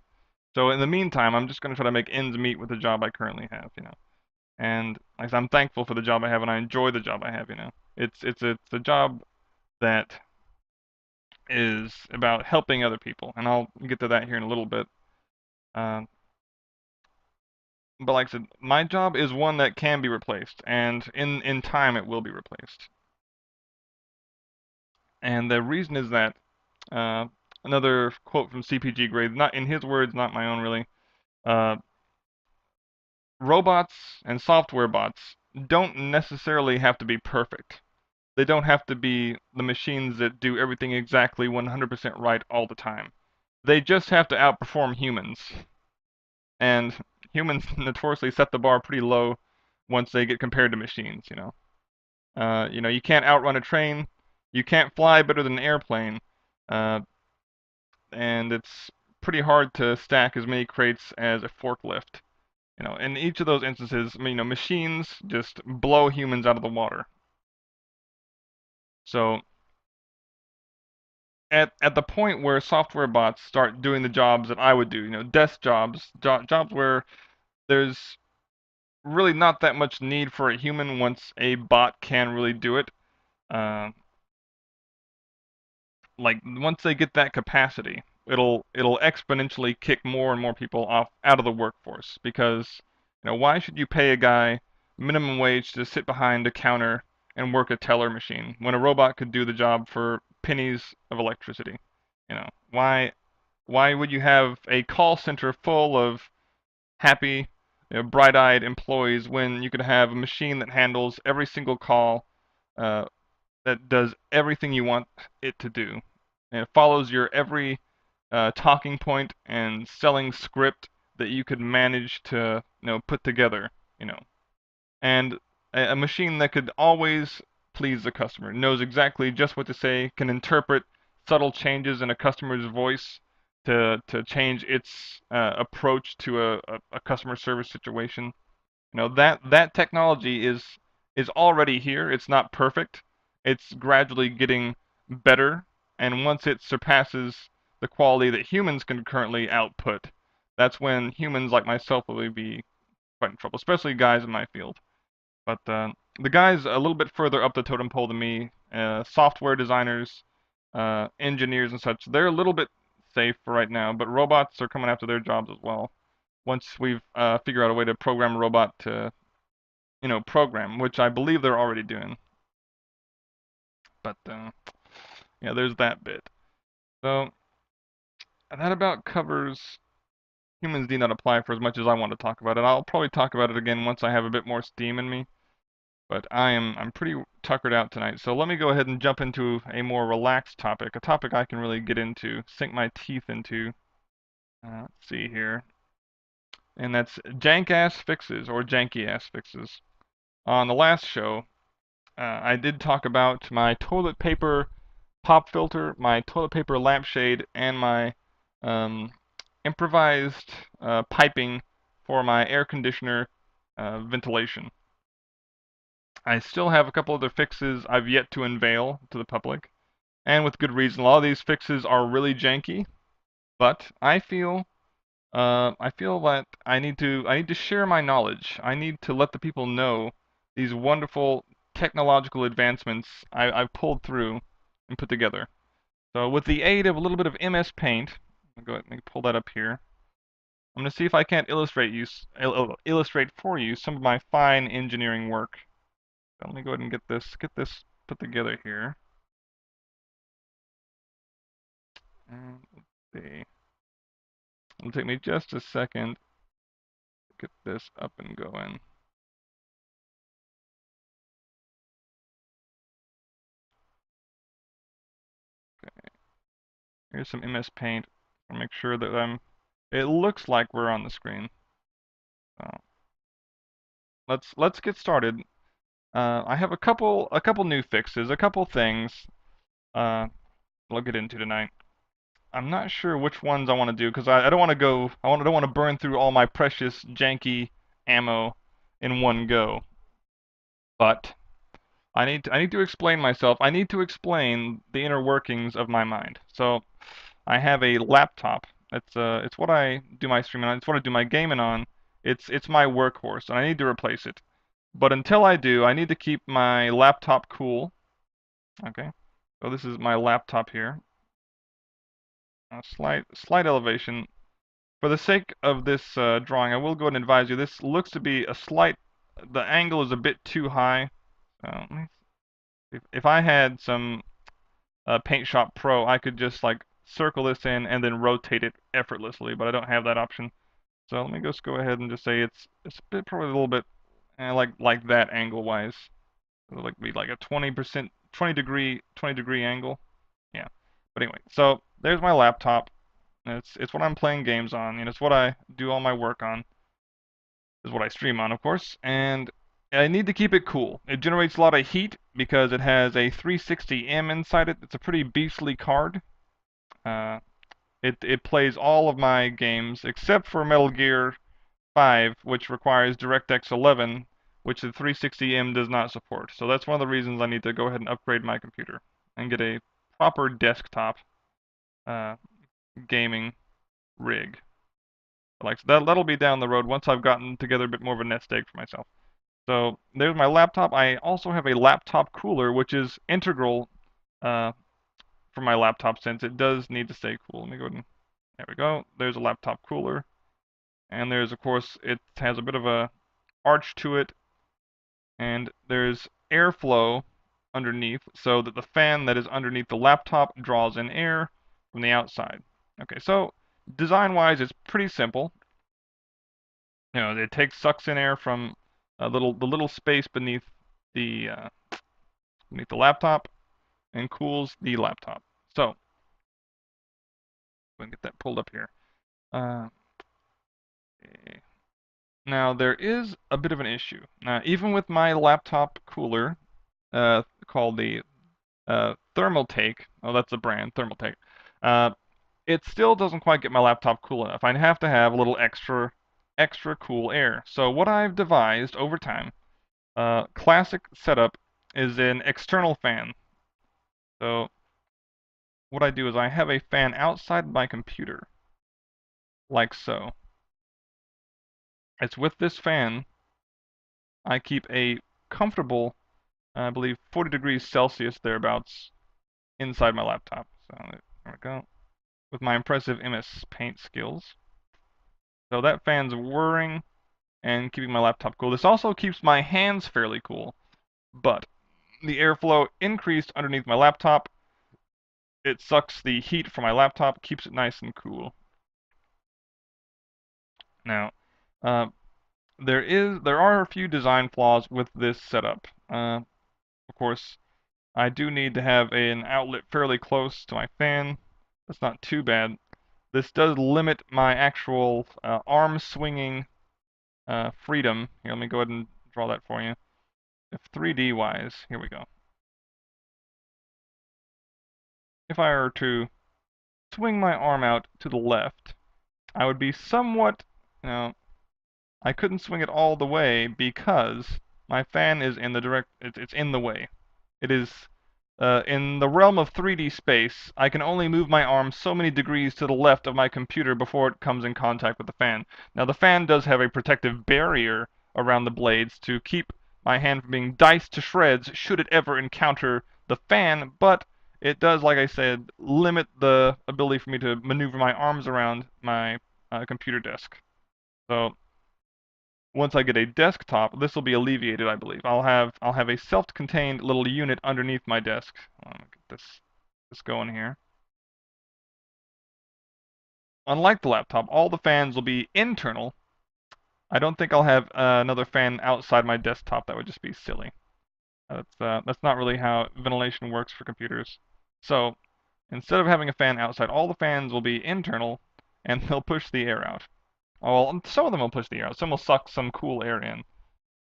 So in the meantime, I'm just gonna try to make ends meet with the job I currently have. And like I said, I'm thankful for the job I have, and I enjoy the job I have. It's a job that is about helping other people, and I'll get to that here in a little bit. Uh, but like I said, my job is one that can be replaced, and in time it will be replaced. And the reason is that uh, another quote from CPG Grade, not in his words, not my own really. Uh, Robots and software bots don't necessarily have to be perfect. They don't have to be the machines that do everything exactly 100% right all the time. They just have to outperform humans. And humans notoriously set the bar pretty low once they get compared to machines. You can't outrun a train, you can't fly better than an airplane, uh, and it's pretty hard to stack as many crates as a forklift. In each of those instances, machines just blow humans out of the water. So at the point where software bots start doing the jobs that I would do, desk jobs, jobs where there's really not that much need for a human once a bot can really do it. Uh, like once they get that capacity, it'll exponentially kick more and more people off out of the workforce because why should you pay a guy minimum wage to sit behind a counter and work a teller machine when a robot could do the job for pennies of electricity? Why would you have a call center full of happy, bright-eyed employees when you could have a machine that handles every single call, uh, that does everything you want it to do, and it follows your every talking point and selling script that you could manage to put together, you know, and a machine that could always please the customer, knows exactly just what to say, can interpret subtle changes in a customer's voice to change its approach to a customer service situation. That technology is already here. It's not perfect. It's gradually getting better, and once it surpasses the quality that humans can currently output, that's when humans like myself will be quite in trouble, especially guys in my field. But the guys a little bit further up the totem pole than me, software designers, engineers and such, they're a little bit safe for right now, but robots are coming after their jobs as well. Once we've figured out a way to program a robot to program, which I believe they're already doing. But yeah, there's that bit. So that about covers humans need not apply for as much as I want to talk about it. I'll probably talk about it again once I have a bit more steam in me. But I'm pretty tuckered out tonight. So let me go ahead and jump into a more relaxed topic, a topic I can really get into, sink my teeth into. Let's see here. And that's jank ass fixes or janky ass fixes. On the last show, I did talk about my toilet paper pop filter, my toilet paper lampshade, and my um, improvised piping for my air conditioner ventilation. I still have a couple other fixes I've yet to unveil to the public, and with good reason. A lot of these fixes are really janky, but I feel that I need to share my knowledge. I need to let the people know these wonderful technological advancements I've pulled through and put together. So with the aid of a little bit of MS Paint, I'll go ahead and pull that up here. I'm going to see if I can't illustrate for you some of my fine engineering work. So let me go ahead and get this put together here. And let's see. It'll take me just a second to get this up and going. Okay. Here's some MS Paint. I'll make sure that it looks like we're on the screen. So let's get started. I have a couple new fixes, a couple things I'll get into tonight. I'm not sure which ones I want to do because I don't want to don't want to burn through all my precious janky ammo in one go. But I need to explain myself. I need to explain the inner workings of my mind. So I have a laptop. It's what I do my streaming on. It's what I do my gaming on. It's my workhorse, and I need to replace it. But until I do, I need to keep my laptop cool. Okay. So this is my laptop here. A slight elevation. For the sake of this drawing, I will go ahead and advise you. This looks to be the angle is a bit too high. So if I had some Paint Shop Pro, I could just like circle this in and then rotate it effortlessly, but I don't have that option. So let me just go ahead and just say it's probably a little bit like that angle wise. It'll be like a 20 degree angle. Yeah. But anyway, so there's my laptop. It's what I'm playing games on, and it's what I do all my work on. Is what I stream on, of course, and I need to keep it cool. It generates a lot of heat because it has a 360M inside it. It's a pretty beastly card. It plays all of my games except for Metal Gear 5, which requires DirectX 11, which the 360M does not support. So that's one of the reasons I need to go ahead and upgrade my computer and get a proper desktop gaming rig. Like that'll be down the road once I've gotten together a bit more of a nest egg for myself. So there's my laptop. I also have a laptop cooler, which is integral for my laptop since it does need to stay cool. Let me go ahead and there we go. There's a laptop cooler, and there's of course it has a bit of a arch to it, and there's airflow underneath, so that the fan that is underneath the laptop draws in air from the outside. Okay, so design-wise, it's pretty simple. You know, it sucks in air from the little space beneath the laptop and cools the laptop. So, we can get that pulled up here. Okay. Now there is a bit of an issue. Now, even with my laptop cooler, called the Thermaltake. Oh, that's the brand, Thermaltake. It still doesn't quite get my laptop cool enough. I'd have to have a little extra cool air. So what I've devised over time, classic setup, is an external fan. So what I do is I have a fan outside my computer, like so. It's with this fan, I keep a comfortable, I believe 40 degrees Celsius thereabouts, inside my laptop. So there we go. With my impressive MS Paint skills. So that fan's whirring and keeping my laptop cool. This also keeps my hands fairly cool, but the airflow increased underneath my laptop. It sucks the heat from my laptop, keeps it nice and cool. Now, there are a few design flaws with this setup. Of course, I do need to have an outlet fairly close to my fan. That's not too bad. This does limit my actual arm swinging freedom. Here, let me go ahead and draw that for you. If 3D wise, here we go. If I were to swing my arm out to the left, I would be somewhat, you know, I couldn't swing it all the way because my fan is in the it's in the way. It is in the realm of 3D space. I can only move my arm so many degrees to the left of my computer before it comes in contact with the fan. Now the fan does have a protective barrier around the blades to keep my hand from being diced to shreds should it ever encounter the fan, but it does, like I said, limit the ability for me to maneuver my arms around my computer desk. So once I get a desktop, this will be alleviated, I believe. I'll have a self-contained little unit underneath my desk. Let me get this going here. Unlike the laptop, all the fans will be internal. I don't think I'll have another fan outside my desktop. That would just be silly. That's not really how ventilation works for computers. So instead of having a fan outside, all the fans will be internal, and they'll push the air out. Oh, well, some of them will push the air out. Some will suck some cool air in.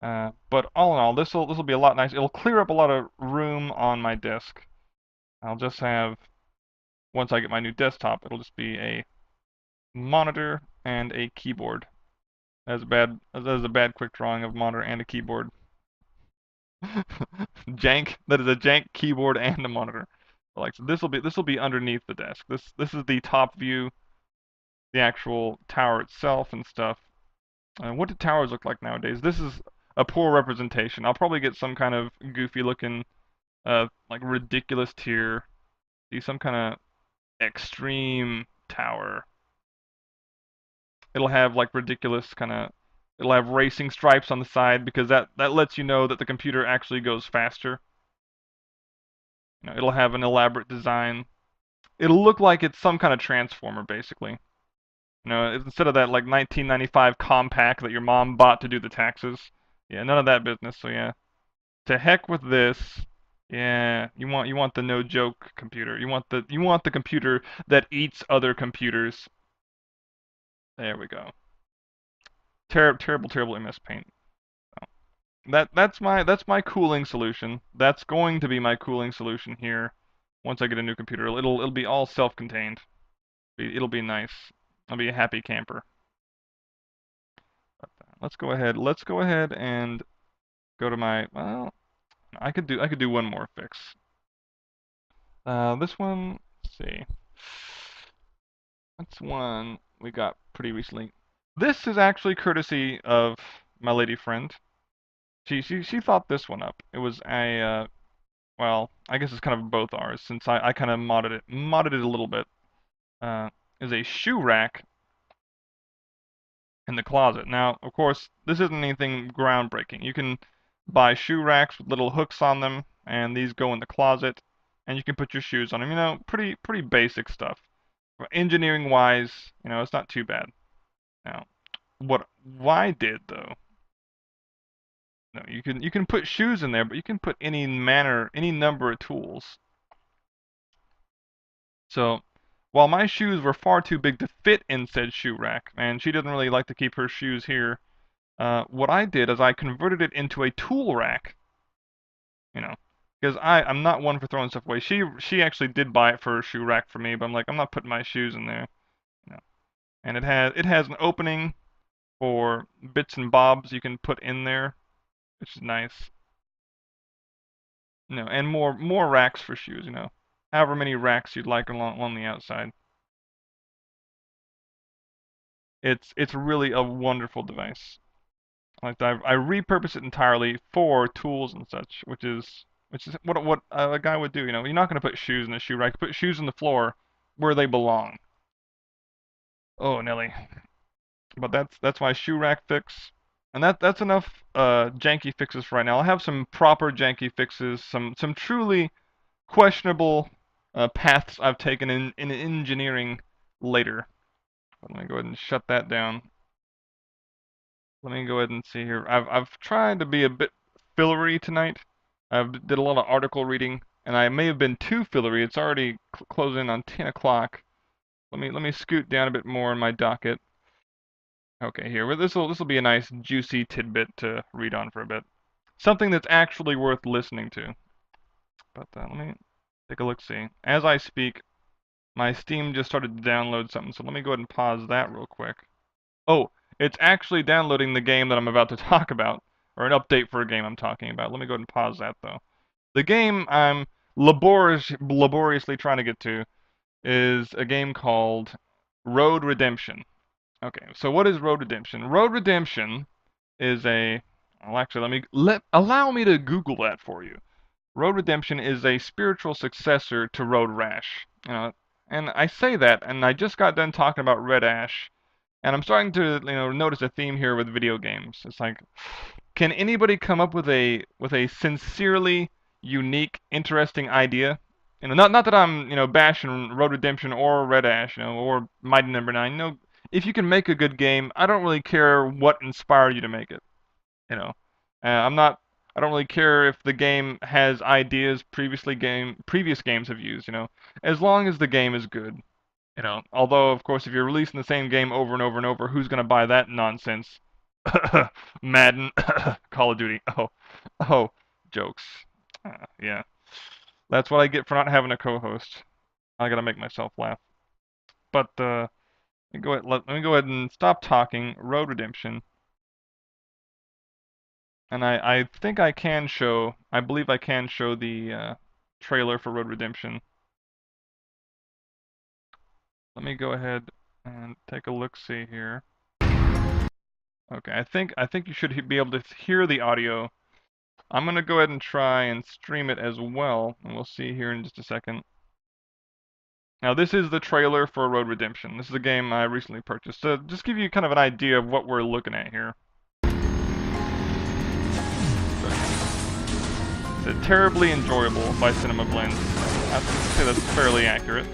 But all in all, this will be a lot nicer. It'll clear up a lot of room on my desk. I'll just have, once I get my new desktop, it'll just be a monitor and a keyboard. That is a bad quick drawing of monitor and a keyboard. Jank. That is a jank keyboard and a monitor. Like, so this will be underneath the desk. This is the top view, the actual tower itself and stuff. What do towers look like nowadays? This is a poor representation. I'll probably get some kind of goofy looking, like ridiculous tier. See some kind of extreme tower. It'll have like ridiculous kind of. It'll have racing stripes on the side because that lets you know that the computer actually goes faster. It'll have an elaborate design. It'll look like it's some kind of transformer, basically. Instead of that like 1995 compact that your mom bought to do the taxes. Yeah, none of that business. So yeah, to heck with this. Yeah, you want the no joke computer. You want the computer that eats other computers. There we go. Terrible MS Paint. That's my cooling solution. That's going to be my cooling solution here. Once I get a new computer, it'll be all self-contained. It'll be nice. I'll be a happy camper. But, let's go ahead and go to my. Well, I could do one more fix. This one. Let's see. That's one we got pretty recently. This is actually courtesy of my lady friend. She thought this one up. It was a well, I guess it's kind of both ours since I kind of modded it a little bit. Is a shoe rack in the closet. Now, of course, this isn't anything groundbreaking. You can buy shoe racks with little hooks on them, and these go in the closet, and you can put your shoes on them. Pretty basic stuff. Engineering wise, it's not too bad. Now, what I did though, no, you can put shoes in there, but you can put any number of tools. So, while my shoes were far too big to fit in said shoe rack, and she doesn't really like to keep her shoes here, what I did is I converted it into a tool rack. Because I'm not one for throwing stuff away. She actually did buy it for a shoe rack for me, but I'm like, I'm not putting my shoes in there. And it has an opening for bits and bobs you can put in there, which is nice. And more racks for shoes. However many racks you'd like along the outside. It's really a wonderful device. Like I repurpose it entirely for tools and such, which is what a guy would do. You're not going to put shoes in a shoe rack. You put shoes on the floor where they belong. Oh, Nelly. But that's my shoe rack fix. And that's enough janky fixes for right now. I'll have some proper janky fixes, some truly questionable paths I've taken in engineering later. But let me go ahead and shut that down. Let me go ahead and see here. I've tried to be a bit fillery tonight. I did a lot of article reading, and I may have been too fillery. It's already closing on 10 o'clock. Let me scoot down a bit more in my docket. Okay, here. This will be a nice juicy tidbit to read on for a bit. Something that's actually worth listening to. But let me take a look. See, as I speak, my Steam just started to download something. So let me go ahead and pause that real quick. Oh, it's actually downloading the game that I'm about to talk about, or an update for a game I'm talking about. Let me go ahead and pause that though. The game I'm laboriously trying to get to is a game called Road Redemption. Okay, so what is Road Redemption? Road Redemption is a. Well, actually, allow me to Google that for you. Road Redemption is a spiritual successor to Road Rash. And I say that, and I just got done talking about Red Ash, and I'm starting to notice a theme here with video games. It's like, can anybody come up with a sincerely unique, interesting idea? Not that I'm bashing Road Redemption or Red Ash, or Mighty Number Nine. If you can make a good game, I don't really care what inspired you to make it. You know, I'm not. I don't really care if the game has ideas previous games have used. As long as the game is good. Although of course if you're releasing the same game over and over and over, who's gonna buy that nonsense? Madden, Call of Duty. Oh, jokes. Yeah, that's what I get for not having a co-host. I gotta make myself laugh. But let me go ahead and stop talking. Road Redemption. And I think I can show, I believe I can show the trailer for Road Redemption. Let me go ahead and take a look-see here. Okay, I think you should be able to hear the audio. I'm gonna go ahead and try and stream it as well, and we'll see here in just a second. Now this is the trailer for Road Redemption. This is a game I recently purchased. So just give you kind of an idea of what we're looking at here. Terribly enjoyable by Cinema Blend. I would say that's fairly accurate.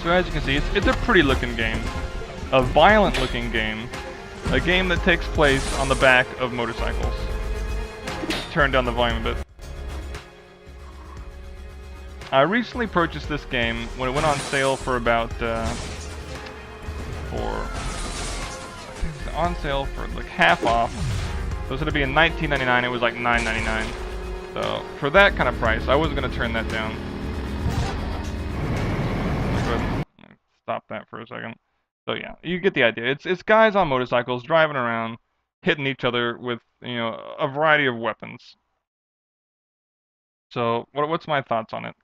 So as you can see, it's a pretty looking game. A violent looking game. A game that takes place on the back of motorcycles. Turn down the volume a bit. I recently purchased this game when it went on sale for about, on sale for like half off. So it's gonna be in $19.99. It was like $9.99. So for that kind of price, I wasn't gonna turn that down. Go ahead and stop that for a second. So yeah, you get the idea. It's guys on motorcycles driving around, hitting each other with a variety of weapons. So what's my thoughts on it?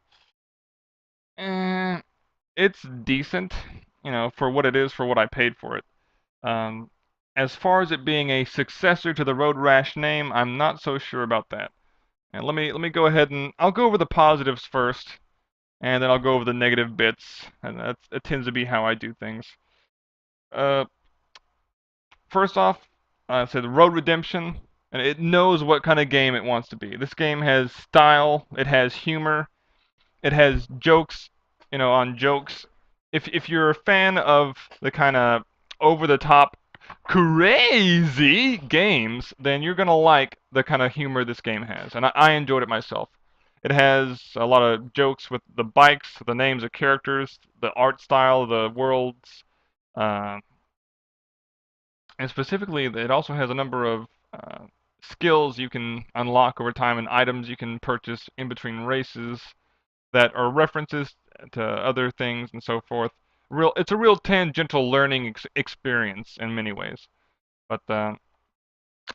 It's decent, for what it is, for what I paid for it. As far as it being a successor to the Road Rash name, I'm not so sure about that. And let me go ahead and I'll go over the positives first, and then I'll go over the negative bits, and that tends to be how I do things. First off, say the Road Redemption, and it knows what kind of game it wants to be. This game has style, it has humor, it has jokes, on jokes. If you're a fan of the kind of over-the-top crazy games, then you're gonna like the kind of humor this game has, and I enjoyed it myself. It has a lot of jokes with the bikes, the names of characters, the art style, the worlds, and specifically, it also has a number of skills you can unlock over time and items you can purchase in between races that are references to other things and so forth. It's a real tangential learning experience in many ways. But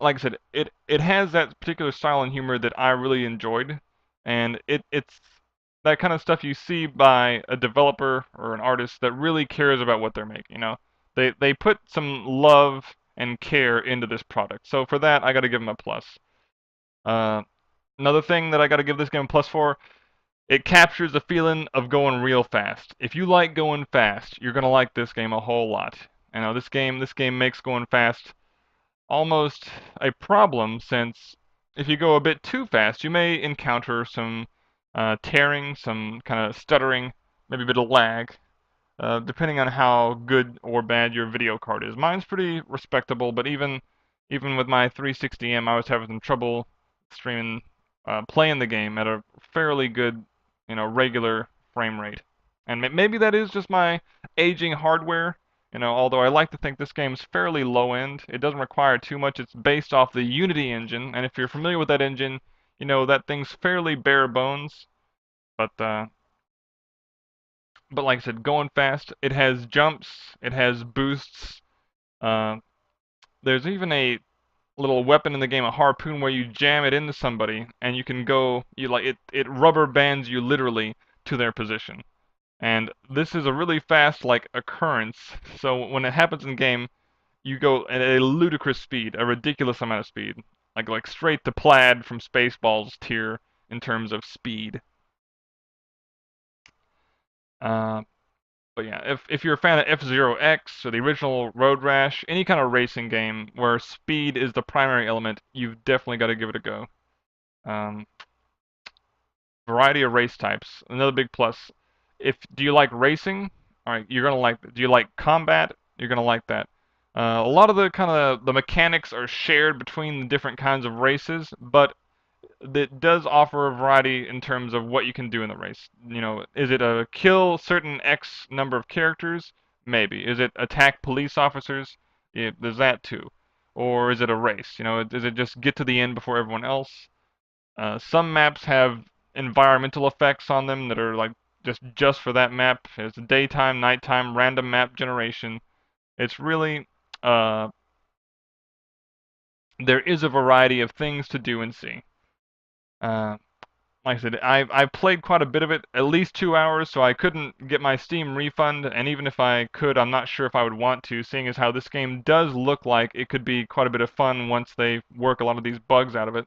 like I said, it has that particular style and humor that I really enjoyed, and it's that kind of stuff you see by a developer or an artist that really cares about what they're making. They put some love and care into this product. So for that, I got to give them a plus. Another thing that I got to give this game a plus for, it captures the feeling of going real fast. If you like going fast, you're gonna like this game a whole lot. This game makes going fast almost a problem, since if you go a bit too fast, you may encounter some tearing, some kind of stuttering, maybe a bit of lag, depending on how good or bad your video card is. Mine's pretty respectable, but even with my 360M, I was having some trouble streaming, playing the game at a fairly good, regular frame rate. And maybe that is just my aging hardware. Although I like to think this game's fairly low end, it doesn't require too much. It's based off the Unity engine, and if you're familiar with that engine, that thing's fairly bare bones. But like I said, going fast. It has jumps, it has boosts. There's even a little weapon in the game, a harpoon, where you jam it into somebody, and you can go. It rubber bands you literally to their position. And this is a really fast occurrence. So when it happens in game, you go at a ludicrous speed, a ridiculous amount of speed, like straight to Plaid from Spaceballs tier in terms of speed. Uh, but yeah, if you're a fan of F-Zero X or the original Road Rash, any kind of racing game where speed is the primary element, you've definitely got to give it a go. Um, Variety of race types, another big plus. Do you like racing? All right, you're gonna like. Do you like combat? You're gonna like that. A lot of the mechanics are shared between the different kinds of races, but it does offer a variety in terms of what you can do in the race. You know, is it a kill certain X number of characters? Maybe. Is it attack police officers? Yeah, there's that too. Or is it a race? You know, is it just get to the end before everyone else? Some maps have environmental effects on them that are like just for that map. It's daytime, nighttime, random map generation. It's really there is a variety of things to do and see. Uh, like I said, I've played quite a bit of it, at least 2 hours, so I couldn't get my Steam refund, and even if I could, I'm not sure if I would want to, seeing as how this game does look like it could be quite a bit of fun once they work a lot of these bugs out of it.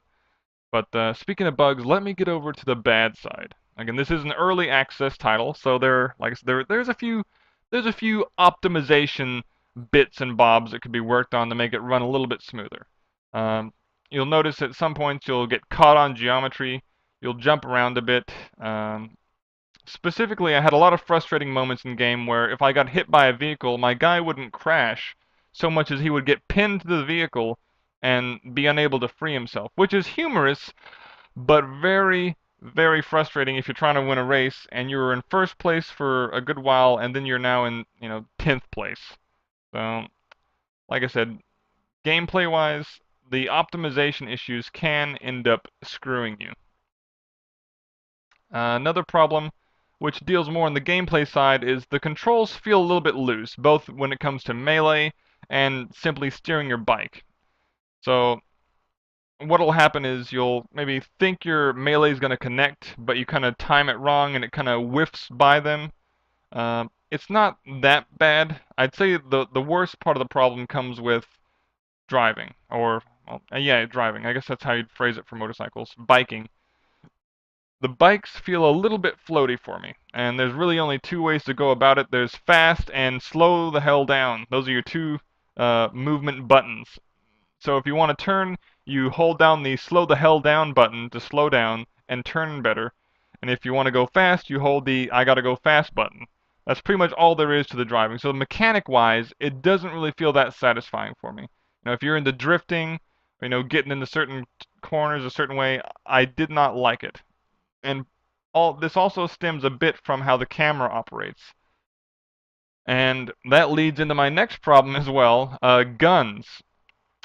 But speaking of bugs, let me get over to the bad side. Again, this is an early access title, so like I said, there's a few optimization bits and bobs that could be worked on to make it run a little bit smoother. Um, you'll notice at some points you'll get caught on geometry. You'll jump around a bit. Specifically, I had a lot of frustrating moments in game where if I got hit by a vehicle, my guy wouldn't crash so much as he would get pinned to the vehicle and be unable to free himself, which is humorous, but very, very frustrating if you're trying to win a race and you were in first place for a good while and then you're now in, 10th place. So, like I said, gameplay-wise, the optimization issues can end up screwing you. Another problem, which deals more on the gameplay side, is the controls feel a little bit loose, both when it comes to melee and simply steering your bike. So what'll happen is you'll maybe think your melee is going to connect, but you kind of time it wrong and it kind of whiffs by them. It's not that bad. I'd say the worst part of the problem comes with driving, or well, yeah, driving. I guess that's how you'd phrase it for motorcycles. Biking. The bikes feel a little bit floaty for me, and there's really only two ways to go about it. There's fast and slow the hell down. Those are your two movement buttons. So if you want to turn, you hold down the slow the hell down button to slow down and turn better. And if you want to go fast, you hold the I gotta go fast button. That's pretty much all there is to the driving. So mechanic-wise, it doesn't really feel that satisfying for me. If you're into drifting, getting into certain corners a certain way, I did not like it. And all this also stems a bit from how the camera operates. And that leads into my next problem as well, guns.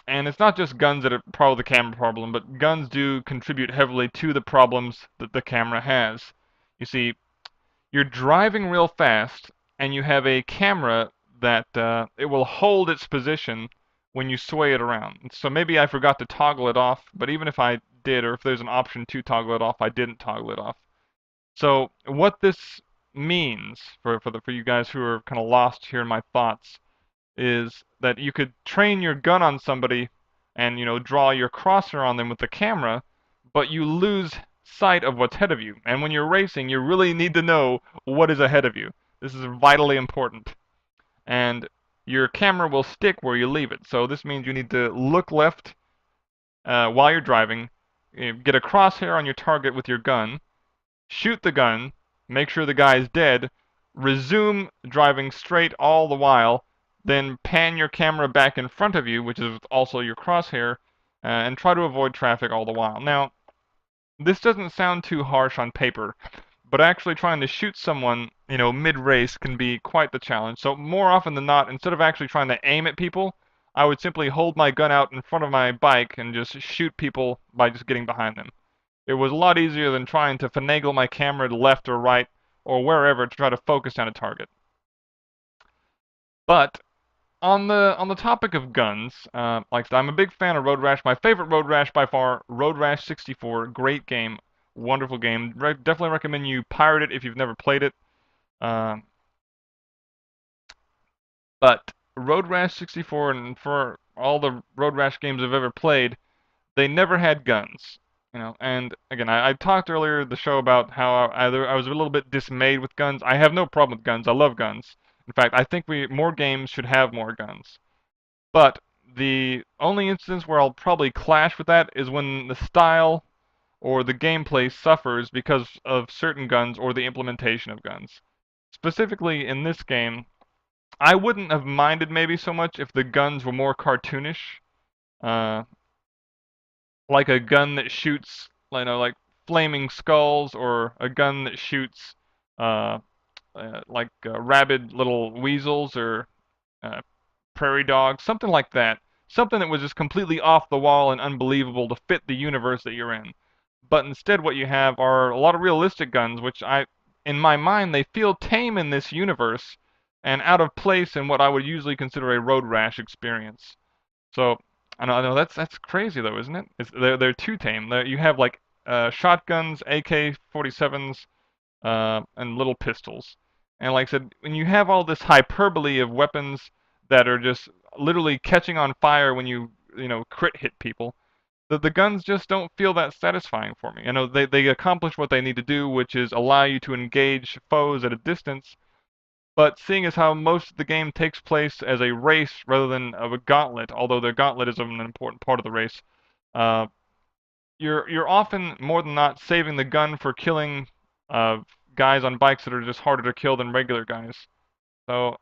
And it's not just guns that are part of the camera problem, but guns do contribute heavily to the problems that the camera has. You see, you're driving real fast, and you have a camera that it will hold its position when you sway it around. So maybe I forgot to toggle it off, but even if I did, or if there's an option to toggle it off, I didn't toggle it off. So what this means for you guys who are kind of lost here in my thoughts is that you could train your gun on somebody and draw your crosshair on them with the camera, but you lose sight of what's ahead of you. And when you're racing, you really need to know what is ahead of you. This is vitally important. And your camera will stick where you leave it. So this means you need to look left while you're driving, get a crosshair on your target with your gun, shoot the gun, make sure the guy's dead, resume driving straight all the while, then pan your camera back in front of you, which is also your crosshair, and try to avoid traffic all the while. Now, this doesn't sound too harsh on paper, but actually trying to shoot someone, mid-race can be quite the challenge. So more often than not, instead of actually trying to aim at people, I would simply hold my gun out in front of my bike and just shoot people by just getting behind them. It was a lot easier than trying to finagle my camera to left or right or wherever to try to focus on a target. But on the topic of guns, like I said, I'm a big fan of Road Rash. My favorite Road Rash by far, Road Rash 64. Great game, wonderful game. Definitely recommend you pirate it if you've never played it. But Road Rash 64 and for all the Road Rash games I've ever played, they never had guns. And again, I talked earlier in the show about how I was a little bit dismayed with guns. I have no problem with guns. I love guns. In fact, I think more games should have more guns. But the only instance where I'll probably clash with that is when the style or the gameplay suffers because of certain guns or the implementation of guns. Specifically in this game, I wouldn't have minded maybe so much if the guns were more cartoonish. Uh, like a gun that shoots, like flaming skulls, or a gun that shoots, uh, rabid little weasels or uh, prairie dogs, something like that. Something that was just completely off the wall and unbelievable to fit the universe that you're in. But instead, what you have are a lot of realistic guns, which in my mind, they feel tame in this universe and out of place in what I would usually consider a Road Rash experience. So I know that's crazy though, isn't it? They're too tame. You have like shotguns, AK-47s, and little pistols. And like I said, when you have all this hyperbole of weapons that are just literally catching on fire when you crit hit people, the guns just don't feel that satisfying for me. They accomplish what they need to do, which is allow you to engage foes at a distance, but seeing as how most of the game takes place as a race rather than of a gauntlet, although the gauntlet is an important part of the race, uh, you're often more than not saving the gun for killing uh, guys on bikes that are just harder to kill than regular guys. So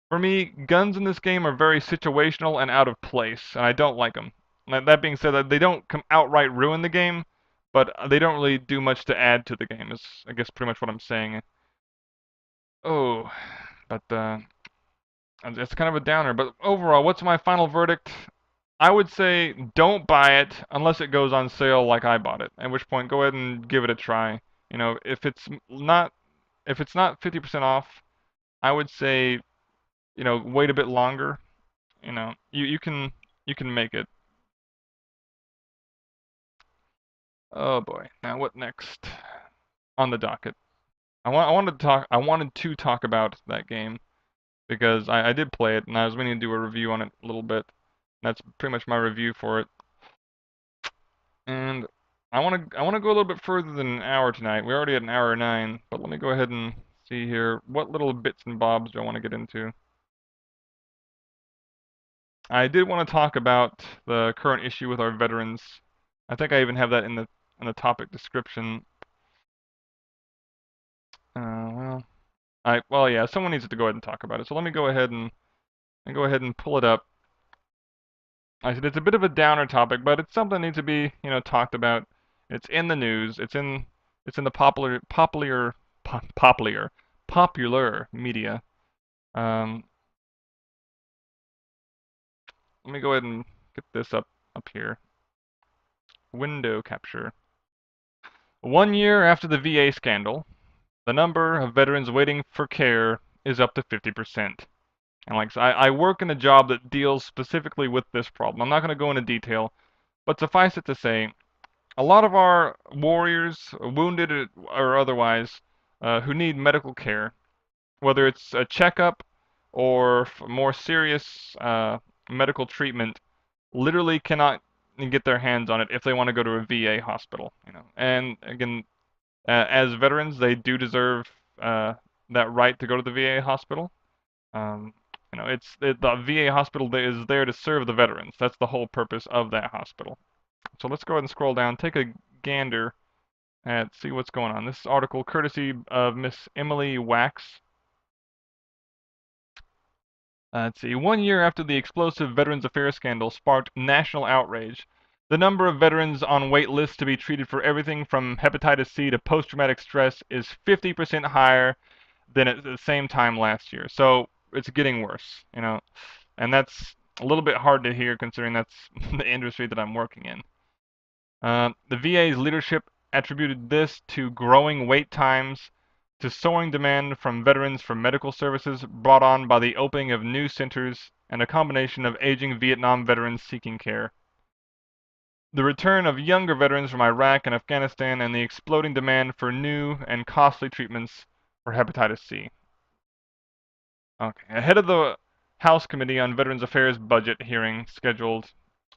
for me, guns in this game are very situational and out of place, and I don't like them. That being said, they don't outright ruin the game, but they don't really do much to add to the game. Is I guess pretty much what I'm saying. Oh, but it's kind of a downer, but overall, what's my final verdict? I would say don't buy it unless it goes on sale like I bought it. At which point, go ahead and give it a try. If it's not 50% off, I would say, wait a bit longer. You can make it. Oh boy. Now what next on the docket? I wanted to talk about that game because I did play it and I was meaning to do a review on it a little bit. That's pretty much my review for it. And I want to go a little bit further than an hour tonight. We already had an hour 9, but let me go ahead and see here. What little bits and bobs do I want to get into? I did want to talk about the current issue with our veterans. I think I even have that in the topic description. Well, yeah, someone needs to go ahead and talk about it. So let me go ahead and pull it up. I said it's a bit of a downer topic, but it's something that needs to be, talked about. It's in the news. It's in the popular media. Um, Let me go ahead and get this up here. Window capture. 1 year after the VA scandal, the number of veterans waiting for care is up to 50%. And like I work in a job that deals specifically with this problem. I'm not going to go into detail, but suffice it to say, a lot of our warriors, wounded or otherwise, who need medical care, whether it's a checkup or more serious medical treatment, literally cannot get their hands on it if they want to go to a VA hospital. And again, as veterans, they do deserve that right to go to the VA hospital. Um, the VA hospital that is there to serve the veterans. That's the whole purpose of that hospital. So let's go ahead and scroll down, take a gander at see what's going on. This article, courtesy of Miss Emily Wax. Let's see. 1 year after the explosive Veterans Affairs scandal sparked national outrage, the number of veterans on wait lists to be treated for everything from hepatitis C to post-traumatic stress is 50% higher than at the same time last year. So it's getting worse, and that's a little bit hard to hear considering that's the industry that I'm working in. The VA's leadership attributed this to growing wait times, to soaring demand from veterans for medical services brought on by the opening of new centers, and a combination of aging Vietnam veterans seeking care. The return of younger veterans from Iraq and Afghanistan, and the exploding demand for new and costly treatments for hepatitis C. Okay, House Committee on Veterans Affairs budget hearing scheduled.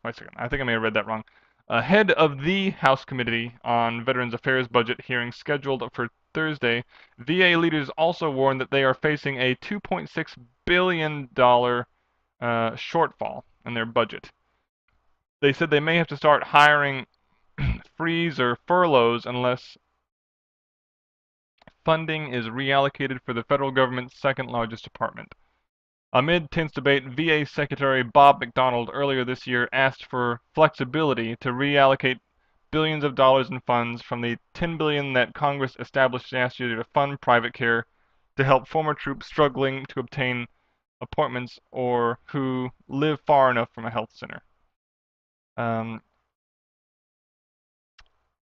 Wait a second, I think I may have read that wrong. Ahead of the House Committee on Veterans Affairs budget hearing scheduled for Thursday, VA leaders also warned that they are facing a $2.6 billion shortfall in their budget. They said they may have to start hiring freeze or furloughs unless funding is reallocated for the federal government's second largest department. Amid tense debate, VA Secretary Bob McDonald earlier this year asked for flexibility to reallocate billions of dollars in funds from the $10 billion that Congress established last year to fund private care to help former troops struggling to obtain appointments or who live far enough from a health center.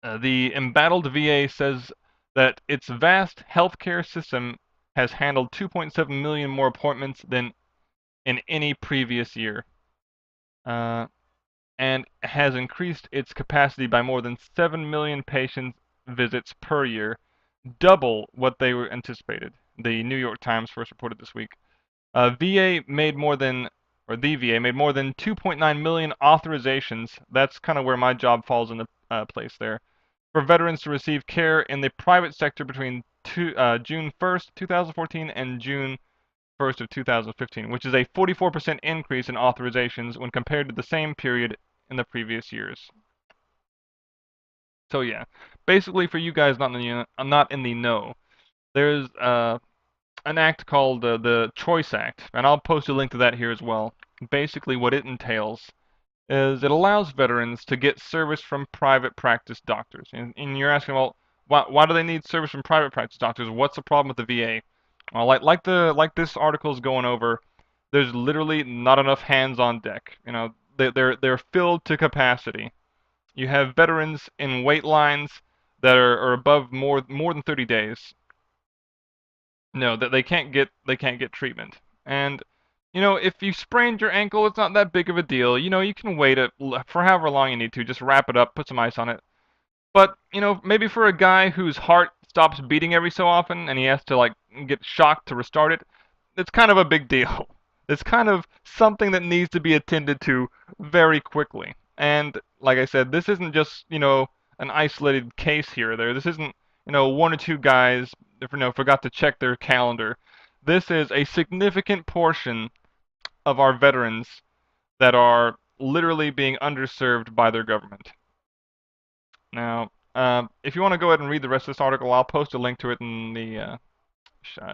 The embattled VA says that its vast healthcare system has handled 2.7 million more appointments than in any previous year, and has increased its capacity by more than 7 million patient visits per year, double what they were anticipated. The New York Times first reported this week. VA made more than, or the VA made more than 2.9 million authorizations. That's kind of where my job falls into place there. For veterans to receive care in the private sector between June 1st, 2014 and June 1st of 2015, which is a 44% increase in authorizations when compared to the same period in the previous years. So yeah, basically for you guys not in the know, there's an act called the Choice Act, and I'll post a link to that here as well. Basically what it entails is it allows veterans to get service from private practice doctors. And you're asking, well, why do they need service from private practice doctors? What's the problem with the VA? Well, like this article is going over, there's literally not enough hands on deck. You know, they're filled to capacity. You have veterans in wait lines that are above more than 30 days. No, that they can't get treatment. And you know, if you sprained your ankle, it's not that big of a deal. You know, you can wait for however long you need to. Just wrap it up, put some ice on it. But, you know, maybe for a guy whose heart stops beating every so often and he has to, like, get shocked to restart it, it's kind of a big deal. It's kind of something that needs to be attended to very quickly. And, like I said, this isn't just, you know, an isolated case here or there. This isn't, you know, one or two guys, you know, forgot to check their calendar. This is a significant portion of our veterans that are literally being underserved by their government. Now, if you want to go ahead and read the rest of this article, I'll post a link to it in the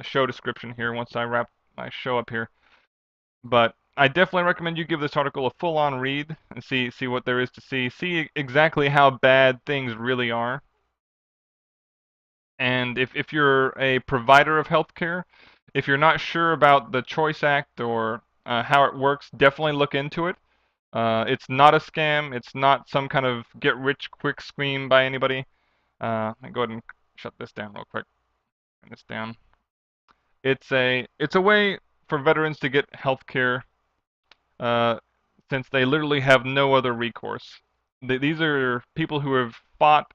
show description here once I wrap my show up here. But I definitely recommend you give this article a full-on read and see what there is to see. See exactly how bad things really are. And if you're a provider of healthcare, if you're not sure about the Choice Act or how it works, definitely look into it. It's not a scam. It's not some kind of get-rich-quick scheme by anybody. Let me go ahead and shut this down real quick. Turn this down. It's a way for veterans to get health care since they literally have no other recourse. These are people who have fought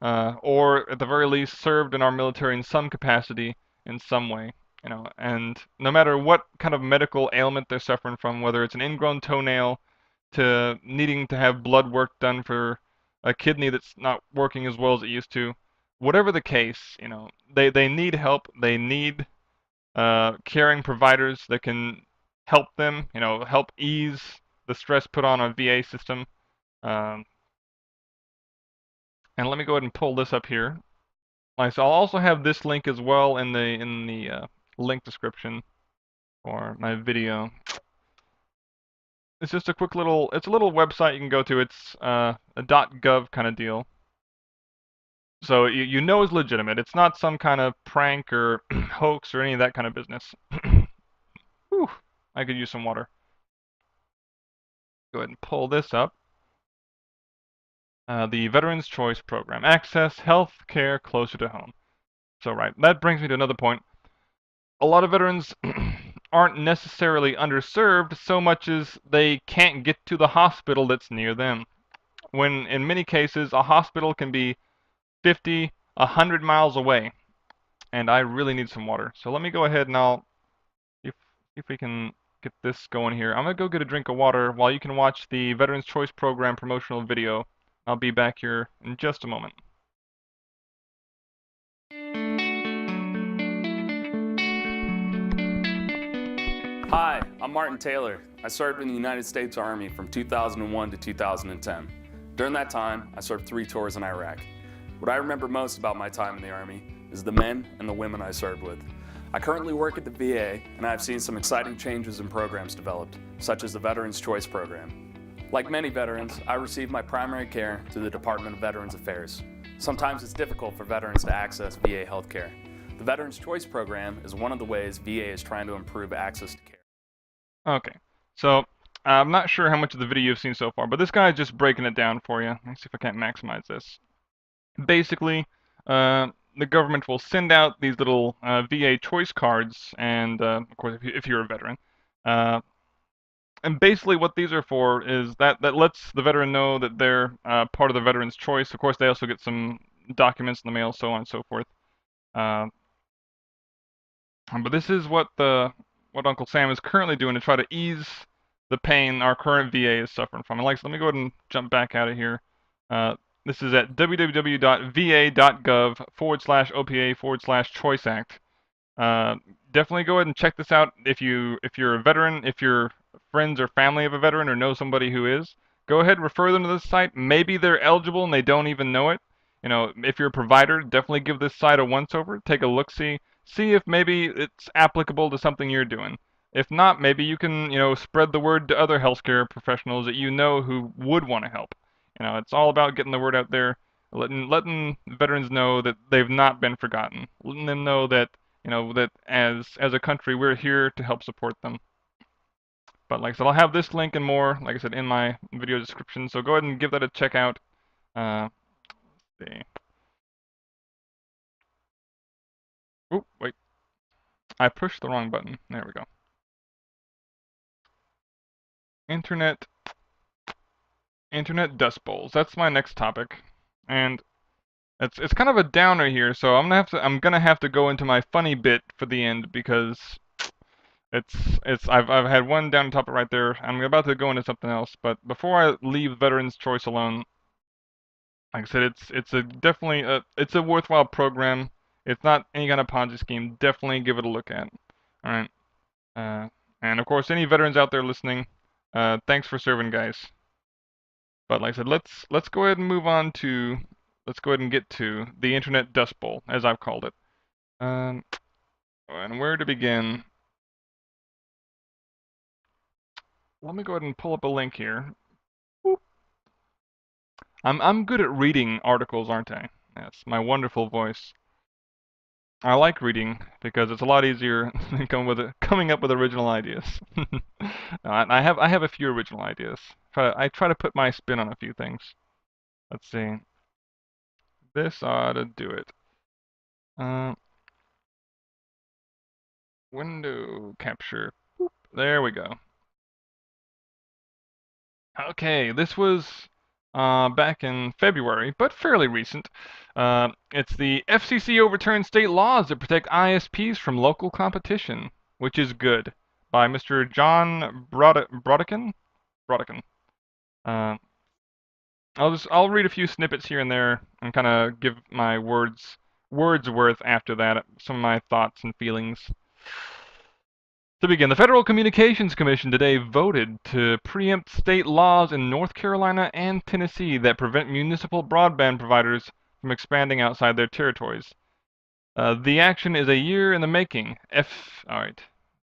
or at the very least served in our military in some capacity in some way. You know, and no matter what kind of medical ailment they're suffering from, whether it's an ingrown toenail to needing to have blood work done for a kidney that's not working as well as it used to, whatever the case, you know, they need help. They need caring providers that can help them, you know, help ease the stress put on a VA system. Um, and let me go ahead and pull this up here. So I'll also have this link as well in the link description for my video. It's just a quick little, it's a little website you can go to. It's a .gov kind of deal. So you know it's legitimate. It's not some kind of prank or hoax or any of that kind of business. Whew, I could use some water. Go ahead and pull this up. The Veterans Choice Program. Access health care closer to home. So right, that brings me to another point. A lot of veterans aren't necessarily underserved so much as they can't get to the hospital that's near them. When in many cases a hospital can be 50, 100 miles away. And I really need some water. So let me go ahead and I'll see if we can get this going here. I'm gonna go get a drink of water while you can watch the Veterans Choice Program promotional video. I'll be back here in just a moment. Hi, I'm Martin Taylor. I served in the United States Army from 2001 to 2010. During that time, I served 3 tours in Iraq. What I remember most about my time in the Army is the men and the women I served with. I currently work at the VA, and I've seen some exciting changes and programs developed, such as the Veterans Choice Program. Like many veterans, I receive my primary care through the Department of Veterans Affairs. Sometimes it's difficult for veterans to access VA healthcare. The Veterans Choice Program is one of the ways VA is trying to improve access to care. Okay, so I'm not sure how much of the video you've seen so far, but this guy is just breaking it down for you. Let me see if I can't maximize this. Basically, the government will send out these little VA choice cards, and of course, if you're a veteran, and basically what these are for is that lets the veteran know that they're part of the veteran's choice. Of course, they also get some documents in the mail, so on and so forth. But this is what Uncle Sam is currently doing to try to ease the pain our current VA is suffering from. And let me go ahead and jump back out of here. This is at www.va.gov/OPA/Choice Act. Definitely go ahead and check this out if you're a veteran, if you're friends or family of a veteran or know somebody who is. Go ahead and refer them to this site. Maybe they're eligible and they don't even know it. You know, if you're a provider, definitely give this site a once-over. Take a look-see. See if maybe it's applicable to something you're doing. If not, maybe you can, spread the word to other healthcare professionals that you know who would want to help. It's all about getting the word out there, letting veterans know that they've not been forgotten, letting them know that, that as a country, we're here to help support them. But like I said, I'll have this link and more, like I said, in my video description, so go ahead and give that a check out. Let's see. Oh, wait. I pushed the wrong button. There we go. Internet dust bowls. That's my next topic, and it's kind of a downer here. So I'm gonna have to go into my funny bit for the end because I've had one down topic right there. I'm about to go into something else, but before I leave Veterans Choice alone, like I said, it's definitely a worthwhile program. It's not any kind of Ponzi scheme. Definitely give it a look at. All right. And of course, any veterans out there listening, thanks for serving, guys. But like I said, let's go ahead and move on to let's go ahead and get to the Internet Dust Bowl, as I've called it. And where to begin? Let me go ahead and pull up a link here. Boop. I'm good at reading articles, aren't I? Yes, my wonderful voice. I like reading because it's a lot easier than coming up with original ideas. I have a few original ideas. I try to put my spin on a few things. Let's see. This ought to do it. Window capture. Boop. There we go. Okay, this was back in February, but fairly recent. It's the FCC overturned state laws that protect ISPs from local competition, which is good, by Mr. John Brodican. Uh, I'll read a few snippets here and there and kind of give my words worth after that, some of my thoughts and feelings. To begin, the Federal Communications Commission today voted to preempt state laws in North Carolina and Tennessee that prevent municipal broadband providers from expanding outside their territories. The action is a year in the making. Alright.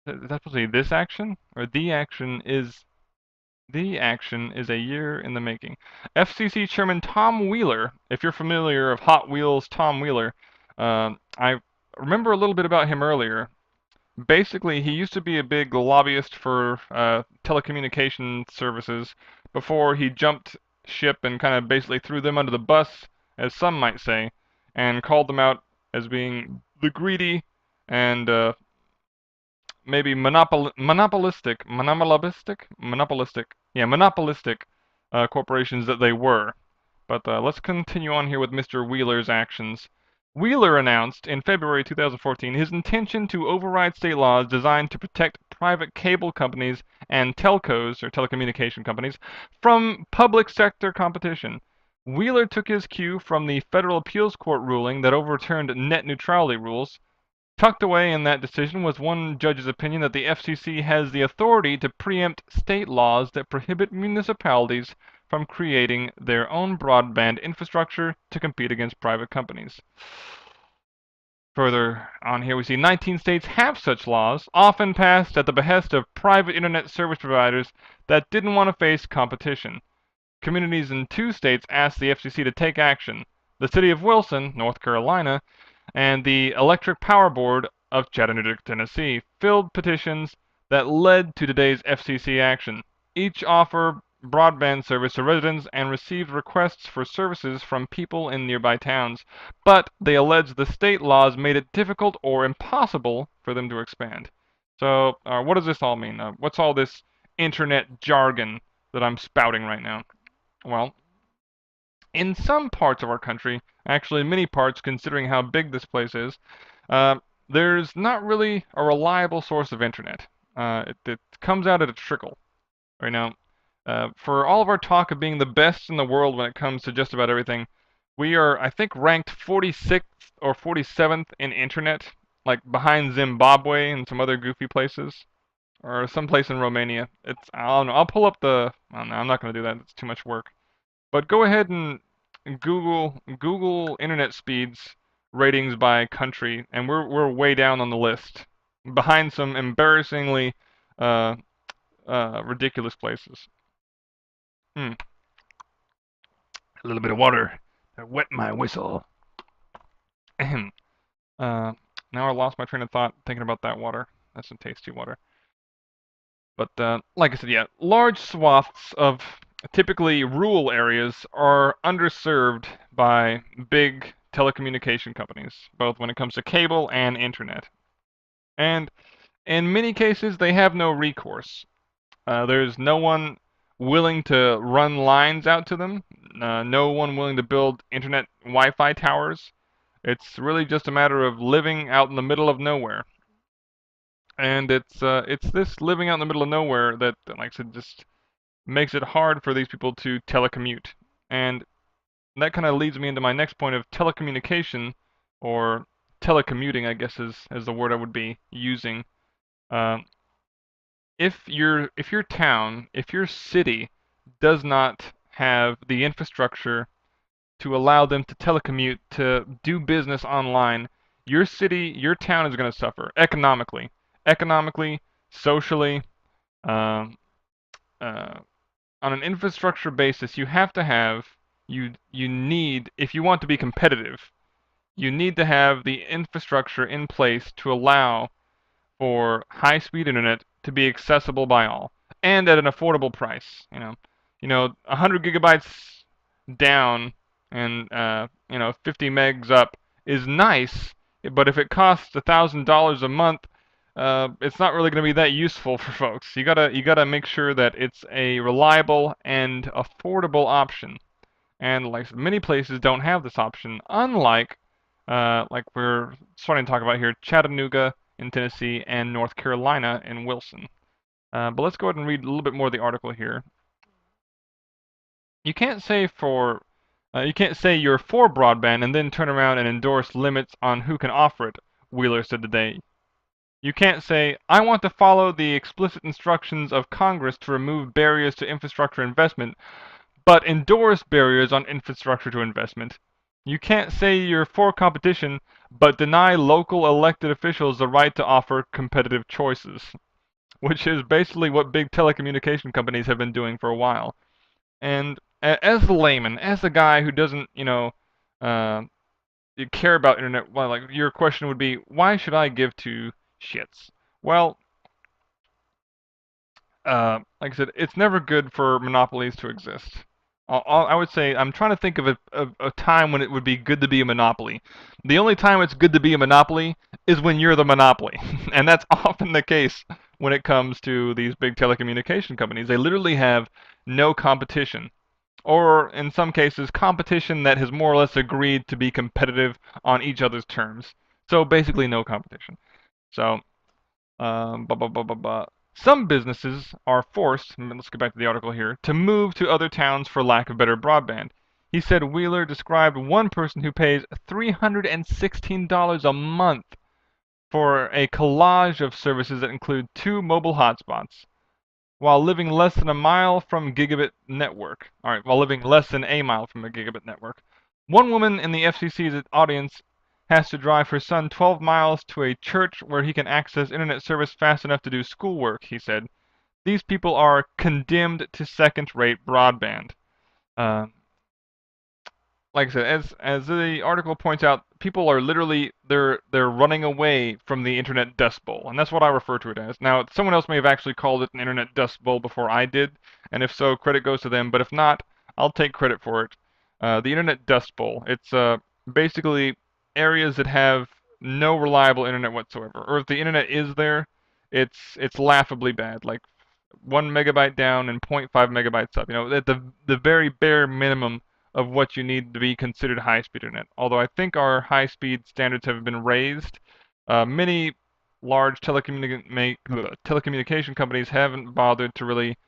Is that supposed to be this action? Or the action is a year in the making. FCC Chairman Tom Wheeler, if you're familiar of Hot Wheels Tom Wheeler, I remember a little bit about him earlier. Basically, he used to be a big lobbyist for telecommunication services before he jumped ship and kind of basically threw them under the bus, as some might say, and called them out as being the greedy and maybe monopolistic corporations that they were. But let's continue on here with Mr. Wheeler's actions. Wheeler announced in February 2014 his intention to override state laws designed to protect private cable companies and telcos, or telecommunication companies, from public sector competition. Wheeler took his cue from the Federal Appeals Court ruling that overturned net neutrality rules. Tucked away in that decision was one judge's opinion that the FCC has the authority to preempt state laws that prohibit municipalities from creating their own broadband infrastructure to compete against private companies. Further on here we see 19 states have such laws, often passed at the behest of private internet service providers that didn't want to face competition. Communities in 2 states asked the FCC to take action. The city of Wilson, North Carolina, and the Electric Power Board of Chattanooga, Tennessee, filled petitions that led to today's FCC action. Each offer broadband service to residents and received requests for services from people in nearby towns, but they alleged the state laws made it difficult or impossible for them to expand. So, what does this all mean? What's all this internet jargon that I'm spouting right now? Well, in some parts of our country, actually many parts considering how big this place is, there's not really a reliable source of internet. It comes out at a trickle. Right now, for all of our talk of being the best in the world when it comes to just about everything, we are, I think, ranked 46th or 47th in internet, like behind Zimbabwe and some other goofy places, or some place in Romania. I don't know. I'll pull up I don't know, I'm not going to do that. It's too much work. But go ahead and Google internet speeds ratings by country, and we're way down on the list, behind some embarrassingly ridiculous places. A little bit of water to wet my whistle. Now I lost my train of thought thinking about that water. That's some tasty water. But like I said, yeah, large swaths of typically rural areas are underserved by big telecommunication companies, both when it comes to cable and internet. And in many cases, they have no recourse. There's no one willing to run lines out to them, no one willing to build internet Wi-Fi towers. It's really just a matter of living out in the middle of nowhere. And it's this living out in the middle of nowhere that, like I said, just makes it hard for these people to telecommute. And that kind of leads me into my next point of telecommunication, or telecommuting, I guess is the word I would be using. If your town, if your city does not have the infrastructure to allow them to telecommute, to do business online, your city, your town is going to suffer economically, socially. Um, on an infrastructure basis, you have to have, you need, if you want to be competitive, you need to have the infrastructure in place to allow for high-speed internet to be accessible by all, and at an affordable price. 100 gigabytes down and 50 megs up is nice, but if it costs $1,000 a month, it's not really going to be that useful for folks. You gotta make sure that it's a reliable and affordable option. And like many places don't have this option, unlike like we're starting to talk about here, Chattanooga in Tennessee and North Carolina in Wilson. But let's go ahead and read a little bit more of the article here. You can't say you're for broadband and then turn around and endorse limits on who can offer it, Wheeler said today. You can't say, I want to follow the explicit instructions of Congress to remove barriers to infrastructure investment, but endorse barriers on infrastructure to investment. You can't say you're for competition, but deny local elected officials the right to offer competitive choices, which is basically what big telecommunication companies have been doing for a while. And as the layman, as the guy who doesn't, care about internet, well, like your question would be, why should I give two shits? Well, like I said, it's never good for monopolies to exist. I would say, I'm trying to think of a time when it would be good to be a monopoly. The only time it's good to be a monopoly is when you're the monopoly. And that's often the case when it comes to these big telecommunication companies. They literally have no competition. Or, in some cases, competition that has more or less agreed to be competitive on each other's terms. So basically no competition. So, Blah, blah, blah, blah, blah. Some businesses are forced, let's get back to the article here, to move to other towns for lack of better broadband. He said Wheeler described one person who pays $316 a month for a collage of services that include 2 mobile hotspots, while living less than a mile from gigabit network. Alright, while living less than a mile from a gigabit network. One woman in the FCC's audience has to drive her son 12 miles to a church where he can access internet service fast enough to do schoolwork, he said. These people are condemned to second-rate broadband. Uh, like I said, as the article points out, people are literally they're running away from the internet dust bowl, and that's what I refer to it as. Now, someone else may have actually called it an internet dust bowl before I did, and if so, credit goes to them. But if not, I'll take credit for it. The internet dust bowl. It's basically areas that have no reliable internet whatsoever, or if the internet is there, it's laughably bad. Like 1 megabyte down and 0.5 megabytes up. You know, at the very bare minimum of what you need to be considered high-speed internet. Although I think our high-speed standards have been raised, many large telecommunication companies haven't bothered to really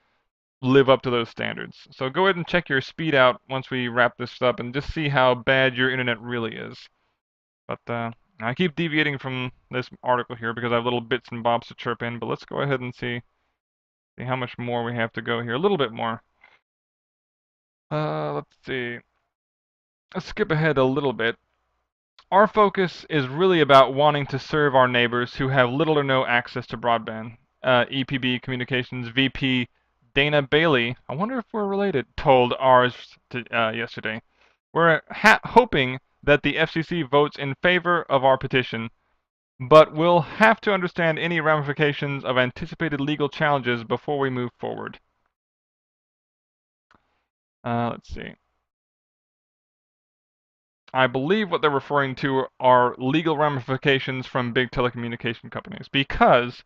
live up to those standards. So go ahead and check your speed out once we wrap this up and just see how bad your internet really is. But I keep deviating from this article here because I have little bits and bobs to chirp in, but let's go ahead and see how much more we have to go here. A little bit more. Let's see. Let's skip ahead a little bit. Our focus is really about wanting to serve our neighbors who have little or no access to broadband. EPB Communications VP Dana Bailey, I wonder if we're related, told ours yesterday. We're hoping that the FCC votes in favor of our petition, but we'll have to understand any ramifications of anticipated legal challenges before we move forward. Let's see. I believe what they're referring to are legal ramifications from big telecommunication companies, because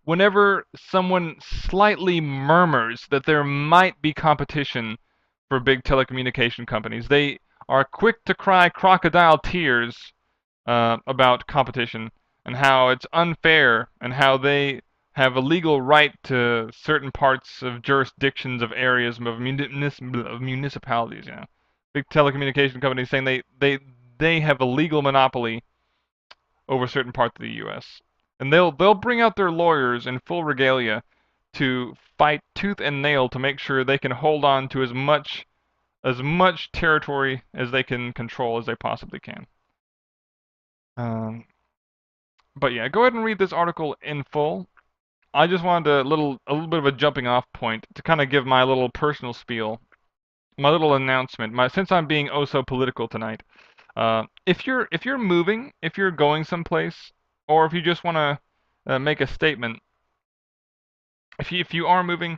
whenever someone slightly murmurs that there might be competition for big telecommunication companies, they are quick to cry crocodile tears about competition and how it's unfair and how they have a legal right to certain parts of jurisdictions of areas of municipalities, you know. Big telecommunication companies saying they have a legal monopoly over certain parts of the U.S. And they'll bring out their lawyers in full regalia to fight tooth and nail to make sure they can hold on to as much territory as they can control as they possibly can. But yeah, go ahead and read this article in full. I just wanted a little bit of a jumping off point to kind of give my little personal spiel, my little announcement. Since I'm being oh so political tonight, if you're moving, if you're going someplace, or if you just want to make a statement, if you are moving,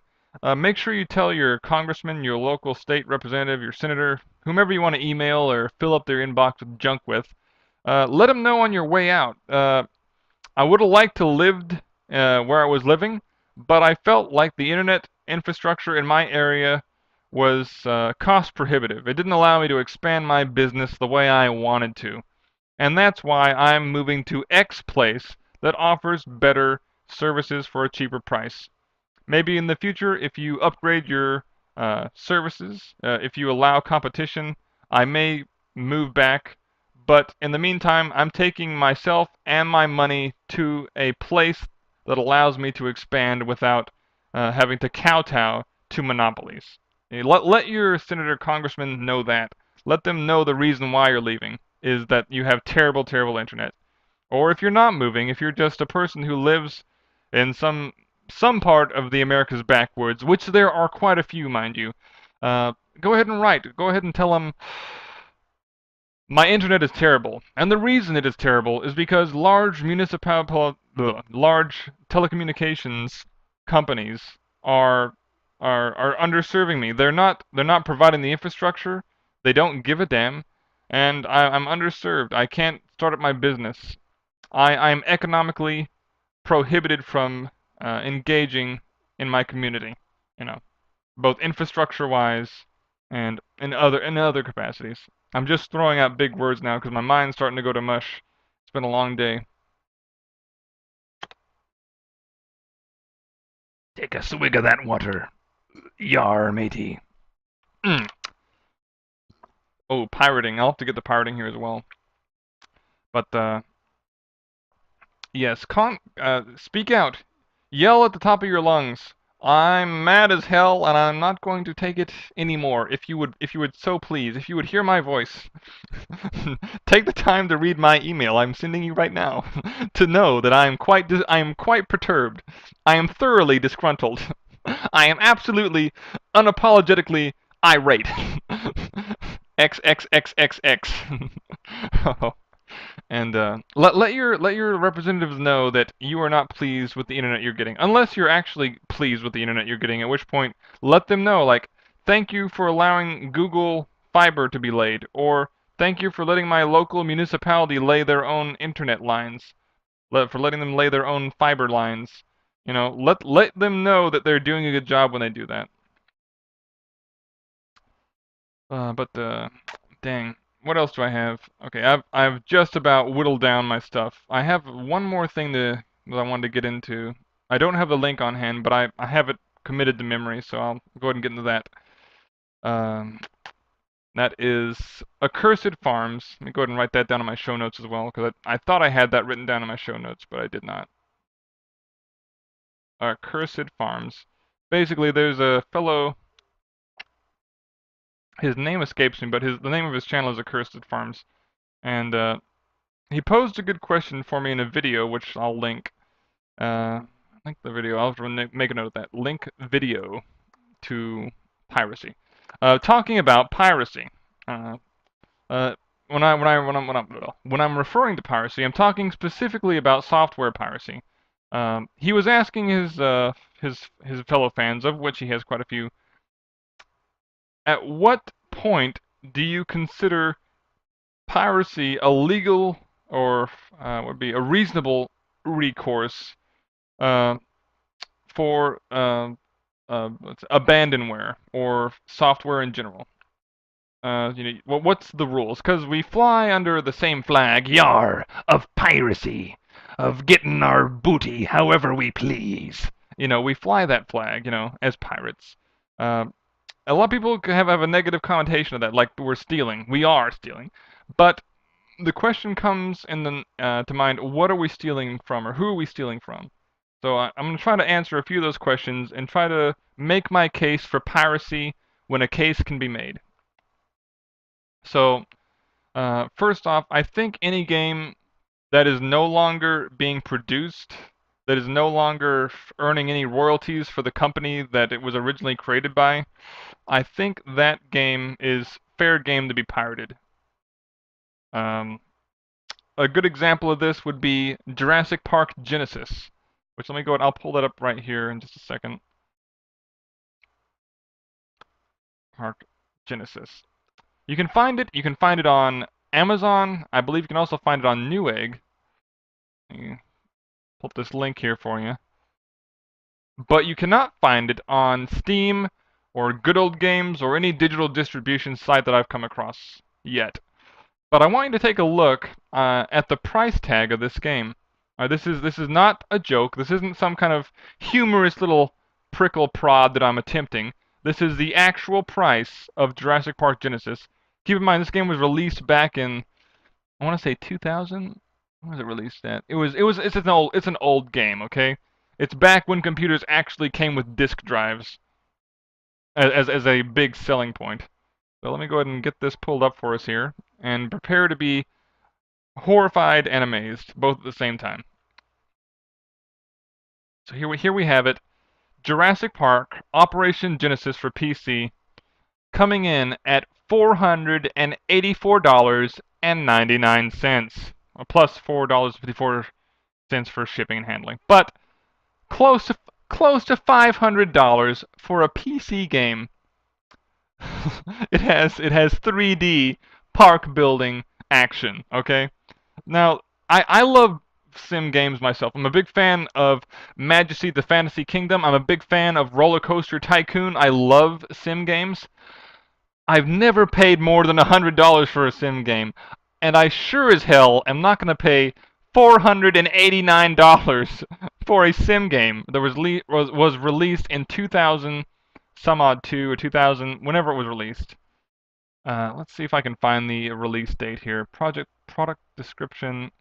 make sure you tell your congressman, your local state representative, your senator, whomever you want to email or fill up their inbox with junk with. Let them know on your way out. I would have liked to lived where I was living, but I felt like the internet infrastructure in my area was cost prohibitive. It didn't allow me to expand my business the way I wanted to. And that's why I'm moving to X place that offers better services for a cheaper price. Maybe in the future, if you upgrade your services, if you allow competition, I may move back. But in the meantime, I'm taking myself and my money to a place that allows me to expand without having to kowtow to monopolies. Let your senator, congressman know that. Let them know the reason why you're leaving is that you have terrible, terrible internet. Or if you're not moving, if you're just a person who lives in some part of the America's backwoods, which there are quite a few, mind you, go ahead and write. Go ahead and tell them my internet is terrible, and the reason it is terrible is because large telecommunications companies are underserving me. They're not providing the infrastructure. They don't give a damn, and I'm underserved. I can't start up my business. I'm economically prohibited from engaging in my community. You know, both infrastructure-wise and in other capacities. I'm just throwing out big words now because my mind's starting to go to mush. It's been a long day. Take a swig of that water. Yar, matey. Mm. Oh, pirating. I'll have to get the pirating here as well. But, yes, speak out. Yell at the top of your lungs. I'm mad as hell, and I'm not going to take it anymore. If you would so please, if you would hear my voice, take the time to read my email I'm sending you right now, to know that I am quite perturbed. I am thoroughly disgruntled. I am absolutely, unapologetically irate. XXXXX. Oh. And let your representatives know that you are not pleased with the internet you're getting, unless you're actually pleased with the internet you're getting. At which point, let them know, like, thank you for allowing Google Fiber to be laid, or thank you for letting my local municipality lay their own internet lines, for letting them lay their own fiber lines. You know, let them know that they're doing a good job when they do that. But dang. What else do I have? Okay, I've just about whittled down my stuff. I have one more thing that I wanted to get into. I don't have the link on hand, but I have it committed to memory, so I'll go ahead and get into that. That is Accursed Farms. Let me go ahead and write that down in my show notes as well, because I thought I had that written down in my show notes, but I did not. Accursed Farms. Basically, there's a fellow. His name escapes me, but the name of his channel is Accursed Farms. And he posed a good question for me in a video, which I'll link. Link the video. I'll have to make a note of that. Link video to piracy. Talking about piracy. When I'm referring to piracy, I'm talking specifically about software piracy. He was asking his fellow fans, of which he has quite a few, at what point do you consider piracy a legal or would be a reasonable recourse for abandonware or software in general? What's the rules? Because we fly under the same flag, yar, of piracy, of getting our booty however we please. We fly that flag, as pirates. A lot of people have a negative connotation of that, like we're stealing. We are stealing. But the question comes to mind, what are we stealing from, or who are we stealing from? So I'm going to try to answer a few of those questions and try to make my case for piracy when a case can be made. So, first off, I think any game that is no longer being produced, that is no longer earning any royalties for the company that it was originally created by, I think that game is fair game to be pirated. A good example of this would be Jurassic Park Genesis, which let me go and I'll pull that up right here in just a second. Park Genesis. You can find it on Amazon. I believe you can also find it on Newegg. Pull up this link here for you. But you cannot find it on Steam or Good Old Games or any digital distribution site that I've come across yet. But I want you to take a look at the price tag of this game. This is not a joke. This isn't some kind of humorous little prickle prod that I'm attempting. This is the actual price of Jurassic Park Genesis. Keep in mind, this game was released back in, I want to say 2000. When was it released at? It's an old game, okay? It's back when computers actually came with disk drives as a big selling point. So let me go ahead and get this pulled up for us here, and prepare to be horrified and amazed, both at the same time. So here we have it. Jurassic Park Operation Genesis for PC, coming in at $484.99, plus $4.54 for shipping and handling. But close to $500 for a PC game. It has 3D park building action, okay? Now, I love sim games myself. I'm a big fan of Majesty the Fantasy Kingdom. I'm a big fan of Roller Coaster Tycoon. I love sim games. I've never paid more than $100 for a sim game, and I sure as hell am not going to pay $489 for a sim game that was released in 2000 some odd 2 or 2000, whenever it was released. Let's see if I can find the release date here. Product description,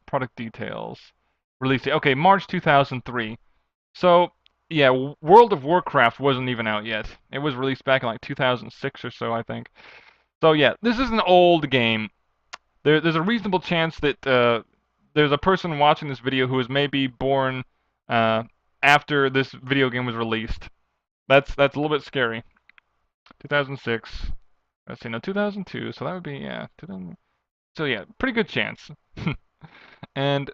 product details, release date. Okay, March 2003. So yeah, World of Warcraft wasn't even out yet. It was released back in like 2006 or so, I think. So yeah, this is an old game. There's a reasonable chance that there's a person watching this video who was maybe born after this video game was released. That's a little bit scary. 2006. Let's see, no, 2002. So that would be, yeah, 2000. So yeah, pretty good chance. And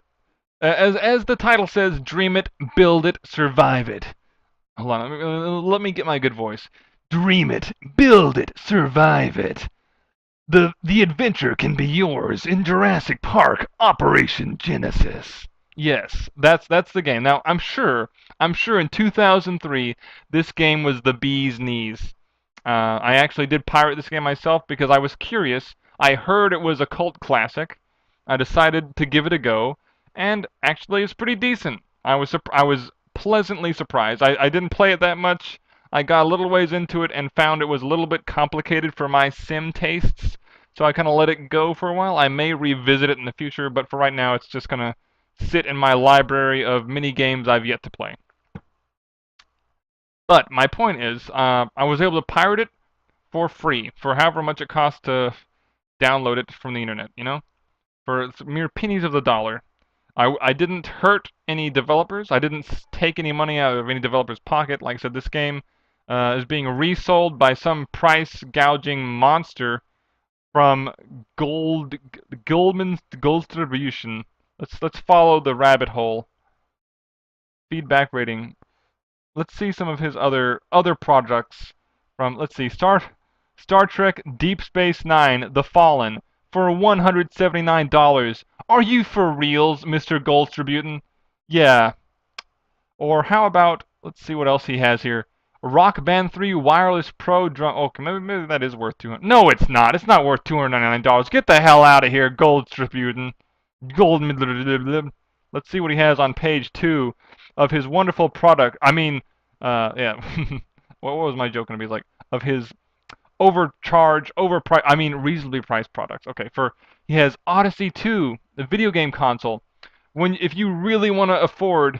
as the title says, dream it, build it, survive it. Hold on, let me get my good voice. Dream it, build it, survive it. The adventure can be yours in Jurassic Park Operation Genesis. Yes, that's the game. Now I'm sure in 2003 this game was the bee's knees. I actually did pirate this game myself because I was curious. I heard it was a cult classic. I decided to give it a go, and actually it's pretty decent. I was pleasantly surprised. I didn't play it that much. I got a little ways into it and found it was a little bit complicated for my sim tastes, so I kind of let it go for a while. I may revisit it in the future, but for right now it's just gonna sit in my library of mini games I've yet to play. But my point is, I was able to pirate it for free, for however much it costs to download it from the internet, you know? For mere pennies of the dollar. I didn't hurt any developers. I didn't take any money out of any developer's pocket. Like I said, this game is being resold by some price gouging monster from Goldman's Distribution. Let's follow the rabbit hole. Feedback rating. Let's see some of his other projects from, let's see, Star Trek Deep Space Nine: The Fallen for $179. Are you for reals, Mr. Goldstributin? Yeah. Or how about, let's see what else he has here. Rock Band 3 Wireless Pro Drum. Okay, maybe that is worth 200. No, it's not. It's not worth $299. Get the hell out of here, Goldstributin. Let's see what he has on page 2 of his wonderful product. I mean, yeah. What was my joke gonna be like? Of his reasonably priced products. Okay, he has Odyssey 2, the video game console. If you really want to afford,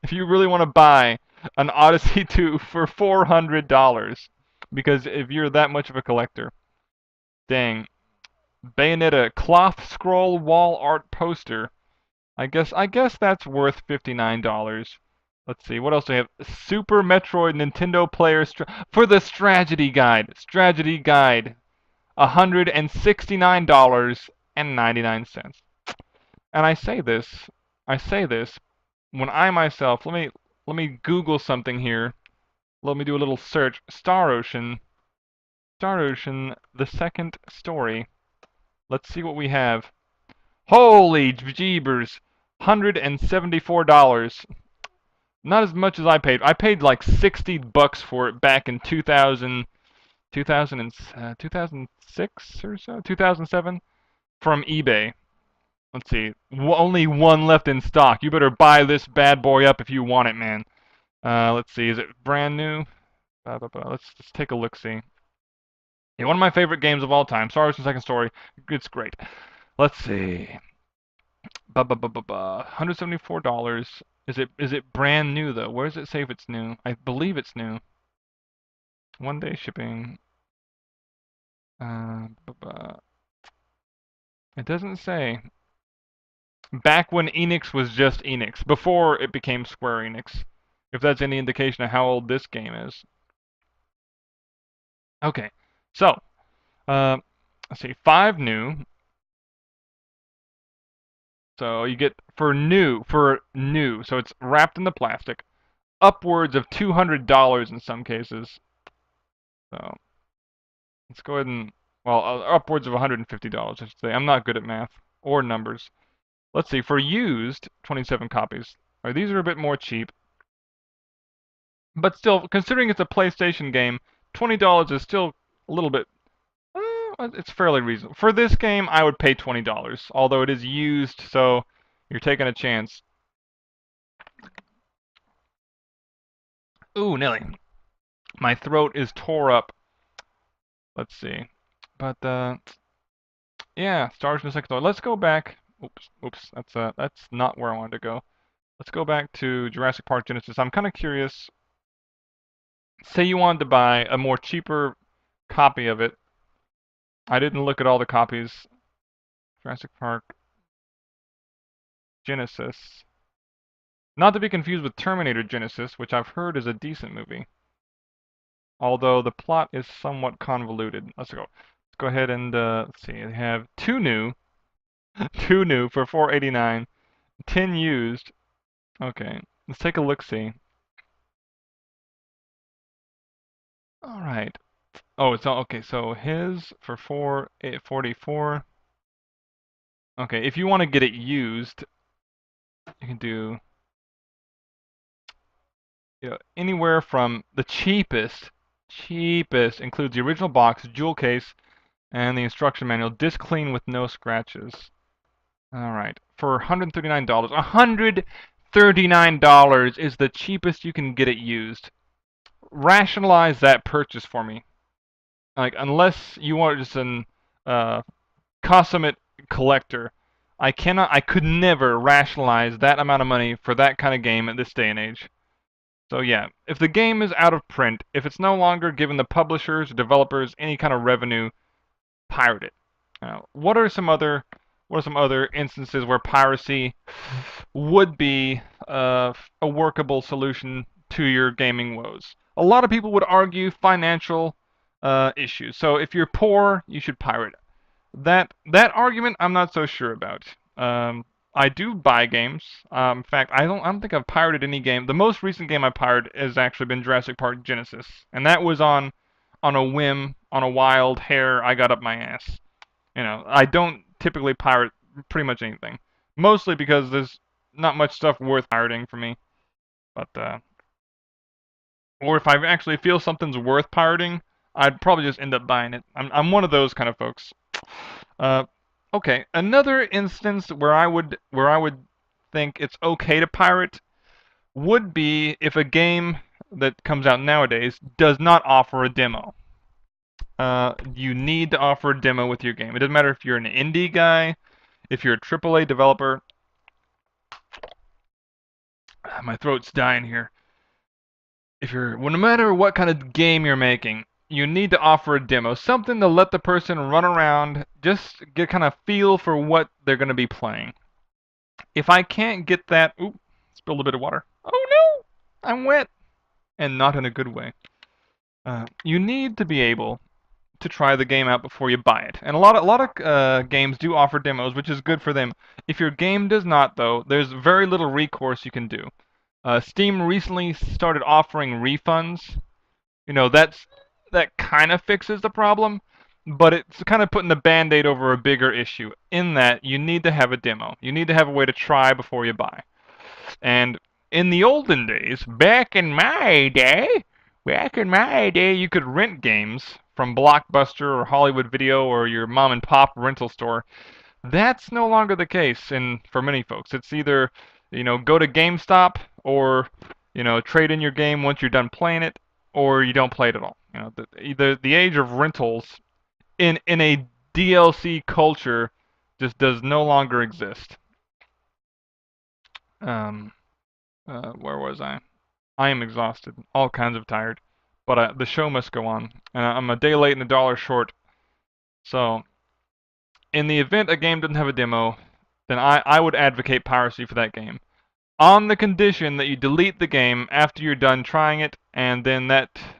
if you really want to buy an Odyssey 2 for $400, because if you're that much of a collector, dang. Bayonetta cloth scroll wall art poster. I guess that's worth $59. Let's see, what else do we have? Super Metroid Nintendo Player for the Strategy Guide. Strategy Guide. $169.99. And I say this when I myself, let me Google something here. Let me do a little search. Star Ocean, the second story. Let's see what we have. Holy jeebers, $174. Not as much as I paid. I paid like $60 for it back in 2006 or so, 2007, from eBay. Let's see, only one left in stock. You better buy this bad boy up if you want it, man. Let's see, is it brand new? Let's take a look-see. Yeah, one of my favorite games of all time. Star Wars: The Second Story. It's great. Let's see. $174. Is it brand new though? Where does it say if it's new? I believe it's new. 1-day shipping. It doesn't say. Back when Enix was just Enix, before it became Square Enix. If that's any indication of how old this game is. Okay, so let's see, 5 new. So you get for new, so it's wrapped in the plastic, upwards of $200 in some cases. So let's go ahead and, well, upwards of $150, I should say. I'm not good at math or numbers. Let's see, for used, 27 copies. All right, these are a bit more cheap. But still, considering it's a PlayStation game, $20 is still a little bit, it's fairly reasonable. For this game, I would pay $20, although it is used, so you're taking a chance. Ooh, Nelly. My throat is tore up. Let's see. But, yeah, Stars in the Second Story. Let's go back. Oops, that's not where I wanted to go. Let's go back to Jurassic Park Genesis. I'm kind of curious. Say you wanted to buy a more cheaper copy of it. I didn't look at all the copies. Jurassic Park Genesis. Not to be confused with Terminator Genesis, which I've heard is a decent movie. Although the plot is somewhat convoluted. Let's go. Let's go ahead and let's see. They have two new, two new for $4.89, 10 used. Okay, let's take a look. See. All right. Oh, it's all okay. So his for $4.44. Okay, if you want to get it used, you can do anywhere from the cheapest includes the original box, jewel case, and the instruction manual, disc clean with no scratches. All right, for $139. $139 is the cheapest you can get it used. Rationalize that purchase for me. Like, unless you are just an consummate collector, I could never rationalize that amount of money for that kind of game at this day and age. So yeah, if the game is out of print, if it's no longer giving the publishers or developers any kind of revenue, pirate it. What are some other instances where piracy would be a workable solution to your gaming woes? A lot of people would argue financial issues. So if you're poor, you should pirate. That argument I'm not so sure about. I do buy games. In fact, I don't think I've pirated any game. The most recent game I pirated has actually been Jurassic Park Genesis, and that was on a whim, on a wild hair I got up my ass. I don't typically pirate pretty much anything, mostly because there's not much stuff worth pirating for me. But or if I actually feel something's worth pirating, I'd probably just end up buying it. I'm one of those kind of folks. Okay, another instance where I would think it's okay to pirate would be if a game that comes out nowadays does not offer a demo. You need to offer a demo with your game. It doesn't matter if you're an indie guy, if you're a AAA developer. My throat's dying here. Well, no matter what kind of game you're making, you need to offer a demo, something to let the person run around, just get kind of feel for what they're going to be playing. If I can't get that, ooh, spilled a bit of water. Oh no, I'm wet, and not in a good way. You need to be able to try the game out before you buy it, and a lot of games do offer demos, which is good for them. If your game does not, though, there's very little recourse you can do. Steam recently started offering refunds. That kind of fixes the problem, but it's kind of putting the band-aid over a bigger issue, in that you need to have a demo. You need to have a way to try before you buy. And in the olden days, back in my day, you could rent games from Blockbuster or Hollywood Video or your mom and pop rental store. That's no longer the case for many folks. It's either, go to GameStop or, trade in your game once you're done playing it, or you don't play it at all. The age of rentals in a DLC culture just does no longer exist. Where was I? I am exhausted, all kinds of tired, but the show must go on, and I'm a day late and a dollar short. So, in the event a game doesn't have a demo, then I would advocate piracy for that game, on the condition that you delete the game after you're done trying it, and then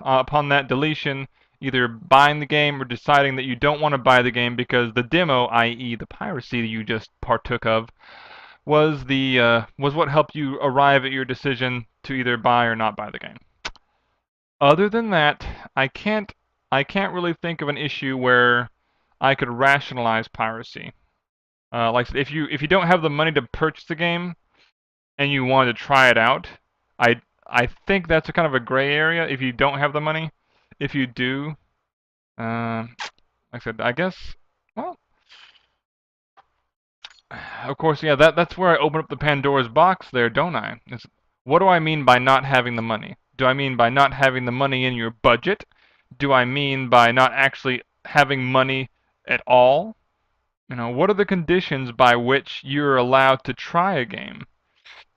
upon that deletion, either buying the game or deciding that you don't want to buy the game because the demo, i.e. the piracy that you just partook of, was what helped you arrive at your decision to either buy or not buy the game. Other than that, I can't really think of an issue where I could rationalize piracy. Like if you don't have the money to purchase the game and you want to try it out, I think that's a kind of a gray area if you don't have the money. If you do, like I said, I guess, well, of course, yeah, that's where I open up the Pandora's box there, don't I? What do I mean by not having the money? Do I mean by not having the money in your budget? Do I mean by not actually having money at all? What are the conditions by which you're allowed to try a game?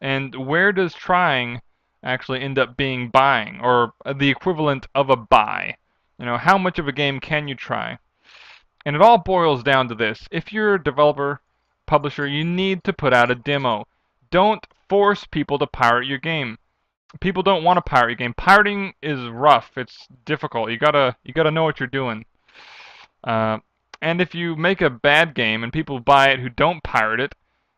And where does trying actually end up being buying, or the equivalent of a buy? How much of a game can you try? And it all boils down to this. If you're a developer, publisher, you need to put out a demo. Don't force people to pirate your game. People don't want to pirate your game. Pirating is rough. It's difficult. You gotta know what you're doing. And if you make a bad game and people buy it who don't pirate it,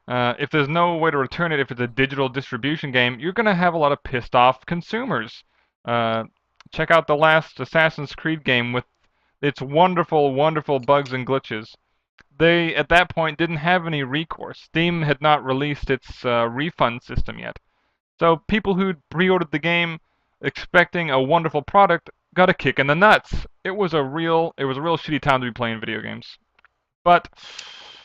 if there's no way to return it, if it's a digital distribution game, you're going to have a lot of pissed off consumers. Check out the last Assassin's Creed game with its wonderful, wonderful bugs and glitches. They, at that point, didn't have any recourse. Steam had not released its refund system yet. So people who pre-ordered the game expecting a wonderful product got a kick in the nuts. It was a real shitty time to be playing video games. But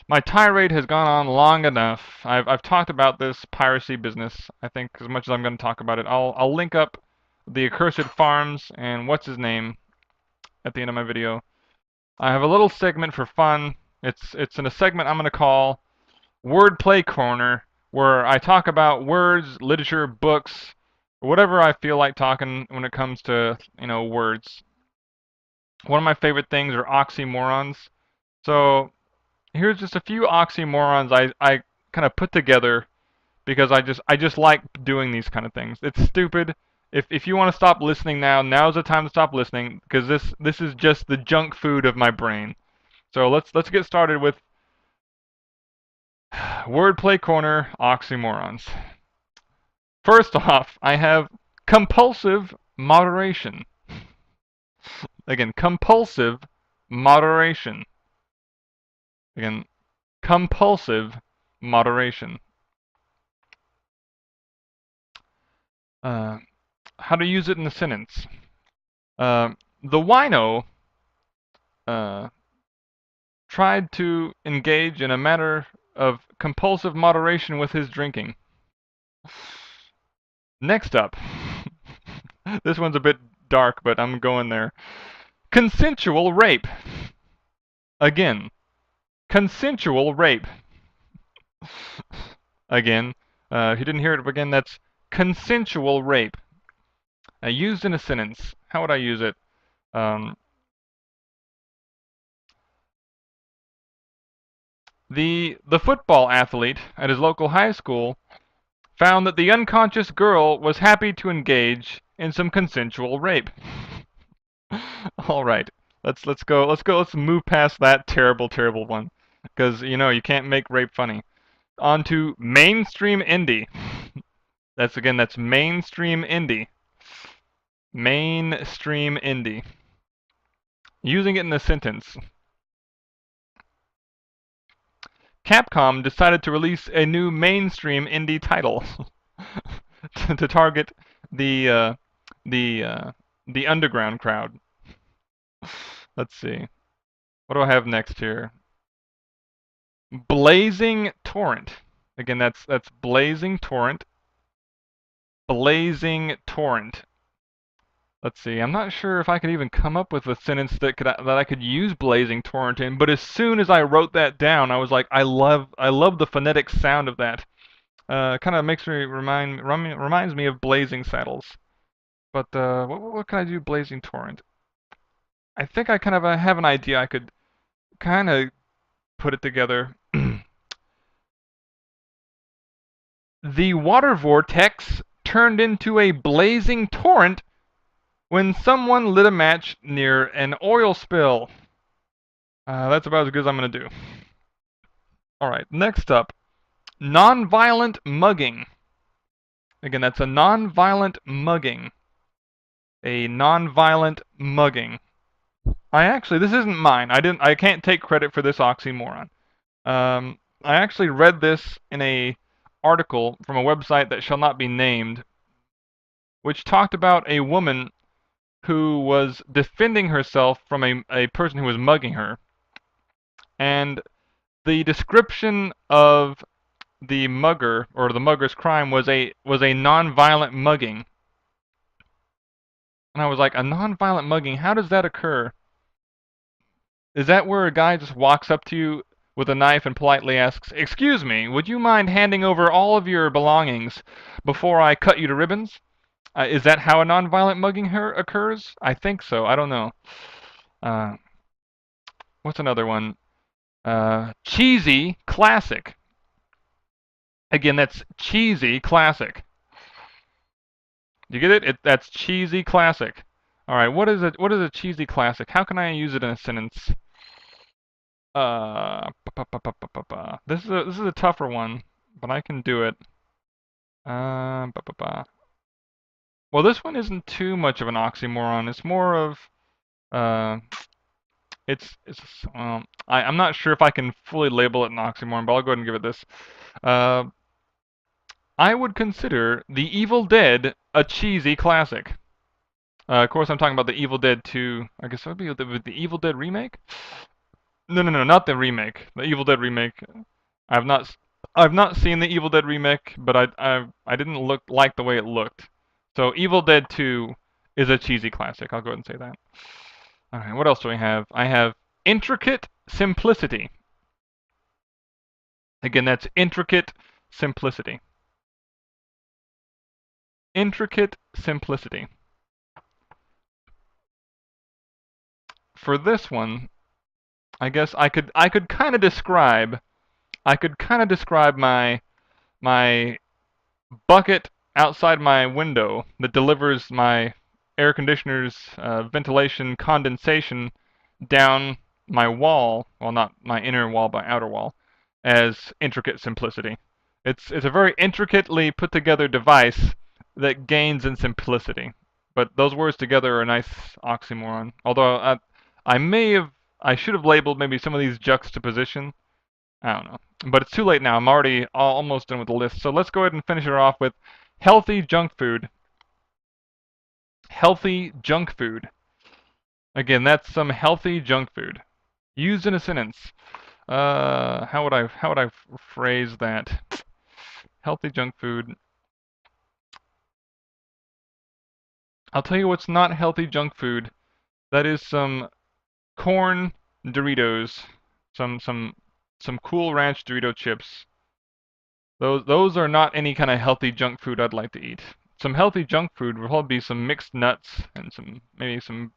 my tirade has gone on long enough. I've talked about this piracy business, I think, as much as I'm going to talk about it. I'll link up the accursed farms and what's his name at the end of my video. I have a little segment for fun. It's in a segment I'm going to call Wordplay Corner, where I talk about words, literature, books, whatever I feel like talking when it comes to, words. One of my favorite things are oxymorons. So here's just a few oxymorons I kind of put together because I just like doing these kind of things. It's stupid. If you want to stop listening now's the time to stop listening, because this is just the junk food of my brain. So let's get started with Wordplay Corner oxymorons. First off, I have compulsive moderation. Again, compulsive moderation. Again, compulsive moderation. How to use it in a sentence. The wino tried to engage in a matter of compulsive moderation with his drinking. Next up, this one's a bit dark, but I'm going there. Consensual rape. Again, consensual rape. Again, if you didn't hear it again, that's consensual rape. Used in a sentence. How would I use it? The football athlete at his local high school found that the unconscious girl was happy to engage in some consensual rape. All right, let's move past that terrible one, because you can't make rape funny. On to mainstream indie. That's mainstream indie. Mainstream indie. Using it in a sentence. Capcom decided to release a new mainstream indie title to target the underground crowd. Let's see. What do I have next here? Blazing Torrent. Again, that's Blazing Torrent. Blazing Torrent. Let's see. I'm not sure if I could even come up with a sentence that I could use Blazing Torrent in, but as soon as I wrote that down, I was like, I love the phonetic sound of that. Kind of makes me reminds me of Blazing Saddles. But what can I do Blazing Torrent? I think I kind of have an idea. I could kind of put it together. The water vortex turned into a blazing torrent when someone lit a match near an oil spill. That's about as good as I'm going to do. Alright, next up. Nonviolent mugging. Again, that's a nonviolent mugging. A nonviolent mugging. This isn't mine. I can't take credit for this oxymoron. I actually read this in a article from a website that shall not be named, which talked about a woman who was defending herself from a person who was mugging her. and the description of the mugger, or the mugger's crime, was a non-violent mugging. And I was like, a non-violent mugging? How does that occur? Is that where a guy just walks up to you with a knife and politely asks, "Excuse me, would you mind handing over all of your belongings before I cut you to ribbons?" Is that how a non-violent mugging occurs? I think so. I don't know. What's another one? Cheesy classic. Again, that's cheesy classic. You get it? That's cheesy classic. All right. What is it? What is a cheesy classic? How can I use it in a sentence? This is a tougher one, but I can do it. Well, this one isn't too much of an oxymoron. It's more of it's I'm not sure if I can fully label it an oxymoron, but I'll go ahead and give it this. I would consider The Evil Dead a cheesy classic. Of course, I'm talking about the Evil Dead 2. I guess that would be the Evil Dead remake. No, not the remake. The Evil Dead remake. I've not seen the Evil Dead remake, but I didn't like the way it looked. So Evil Dead 2 is a cheesy classic. I'll go ahead and say that. All right, what else do I have? I have intricate simplicity. Again, that's intricate simplicity. Intricate simplicity. For this one, I guess I could kind of describe my bucket outside my window that delivers my air conditioner's ventilation condensation down my wall, well, not my inner wall, but outer wall, as intricate simplicity. It's a very intricately put together device that gains in simplicity. But those words together are a nice oxymoron. Although I should have labeled maybe some of these juxtaposition. I don't know. But it's too late now. I'm already almost done with the list. So let's go ahead and finish it off with healthy junk food. Healthy junk food. Again, that's some healthy junk food. Used in a sentence. How would I phrase that? Healthy junk food. I'll tell you what's not healthy junk food. That is some corn Doritos. Some Cool Ranch Dorito chips. Those are not any kind of healthy junk food I'd like to eat. Some healthy junk food would probably be some mixed nuts and maybe some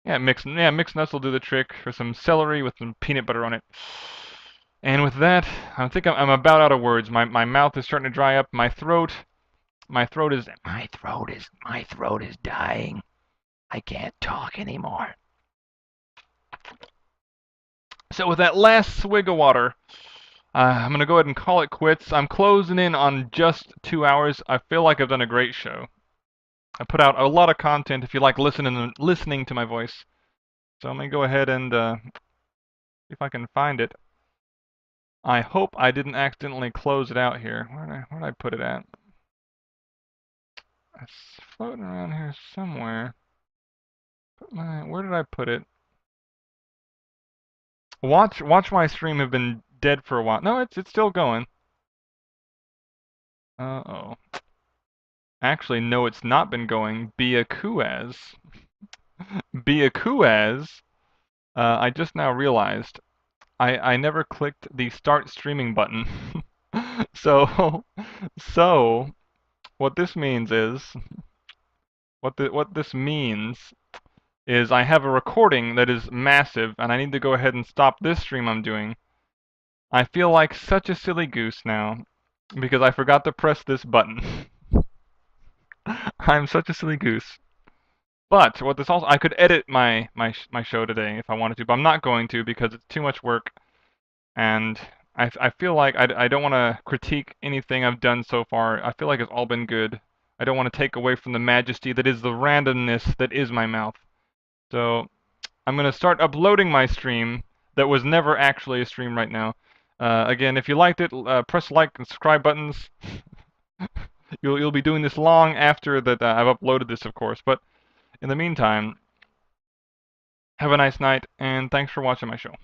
mixed nuts will do the trick, or some celery with some peanut butter on it. And with that, I think I'm about out of words. My mouth is starting to dry up. My throat is dying. I can't talk anymore. So with that last swig of water, I'm going to go ahead and call it quits. I'm closing in on just 2 hours. I feel like I've done a great show. I put out a lot of content if you like listening to my voice. So I'm going to go ahead and see if I can find it. I hope I didn't accidentally close it out here. Where did I put it at? It's floating around here somewhere. Where did I put it? Watch my stream have been dead for a while. No, it's still going. Uh-oh. Actually, no, it's not been going. Be a Kuaz. Be a Kuaz. I just now realized I never clicked the start streaming button. So what this means is I have a recording that is massive, and I need to go ahead and stop this stream I'm doing. I feel like such a silly goose now because I forgot to press this button. I'm such a silly goose. But what this also, I could edit my show today if I wanted to, but I'm not going to because it's too much work, and I feel like I don't want to critique anything I've done so far. I feel like it's all been good. I don't want to take away from the majesty that is the randomness that is my mouth. So I'm going to start uploading my stream that was never actually a stream right now. Again, if you liked it, press like and subscribe buttons. You'll be doing this long after that I've uploaded this, of course. But in the meantime, have a nice night, and thanks for watching my show.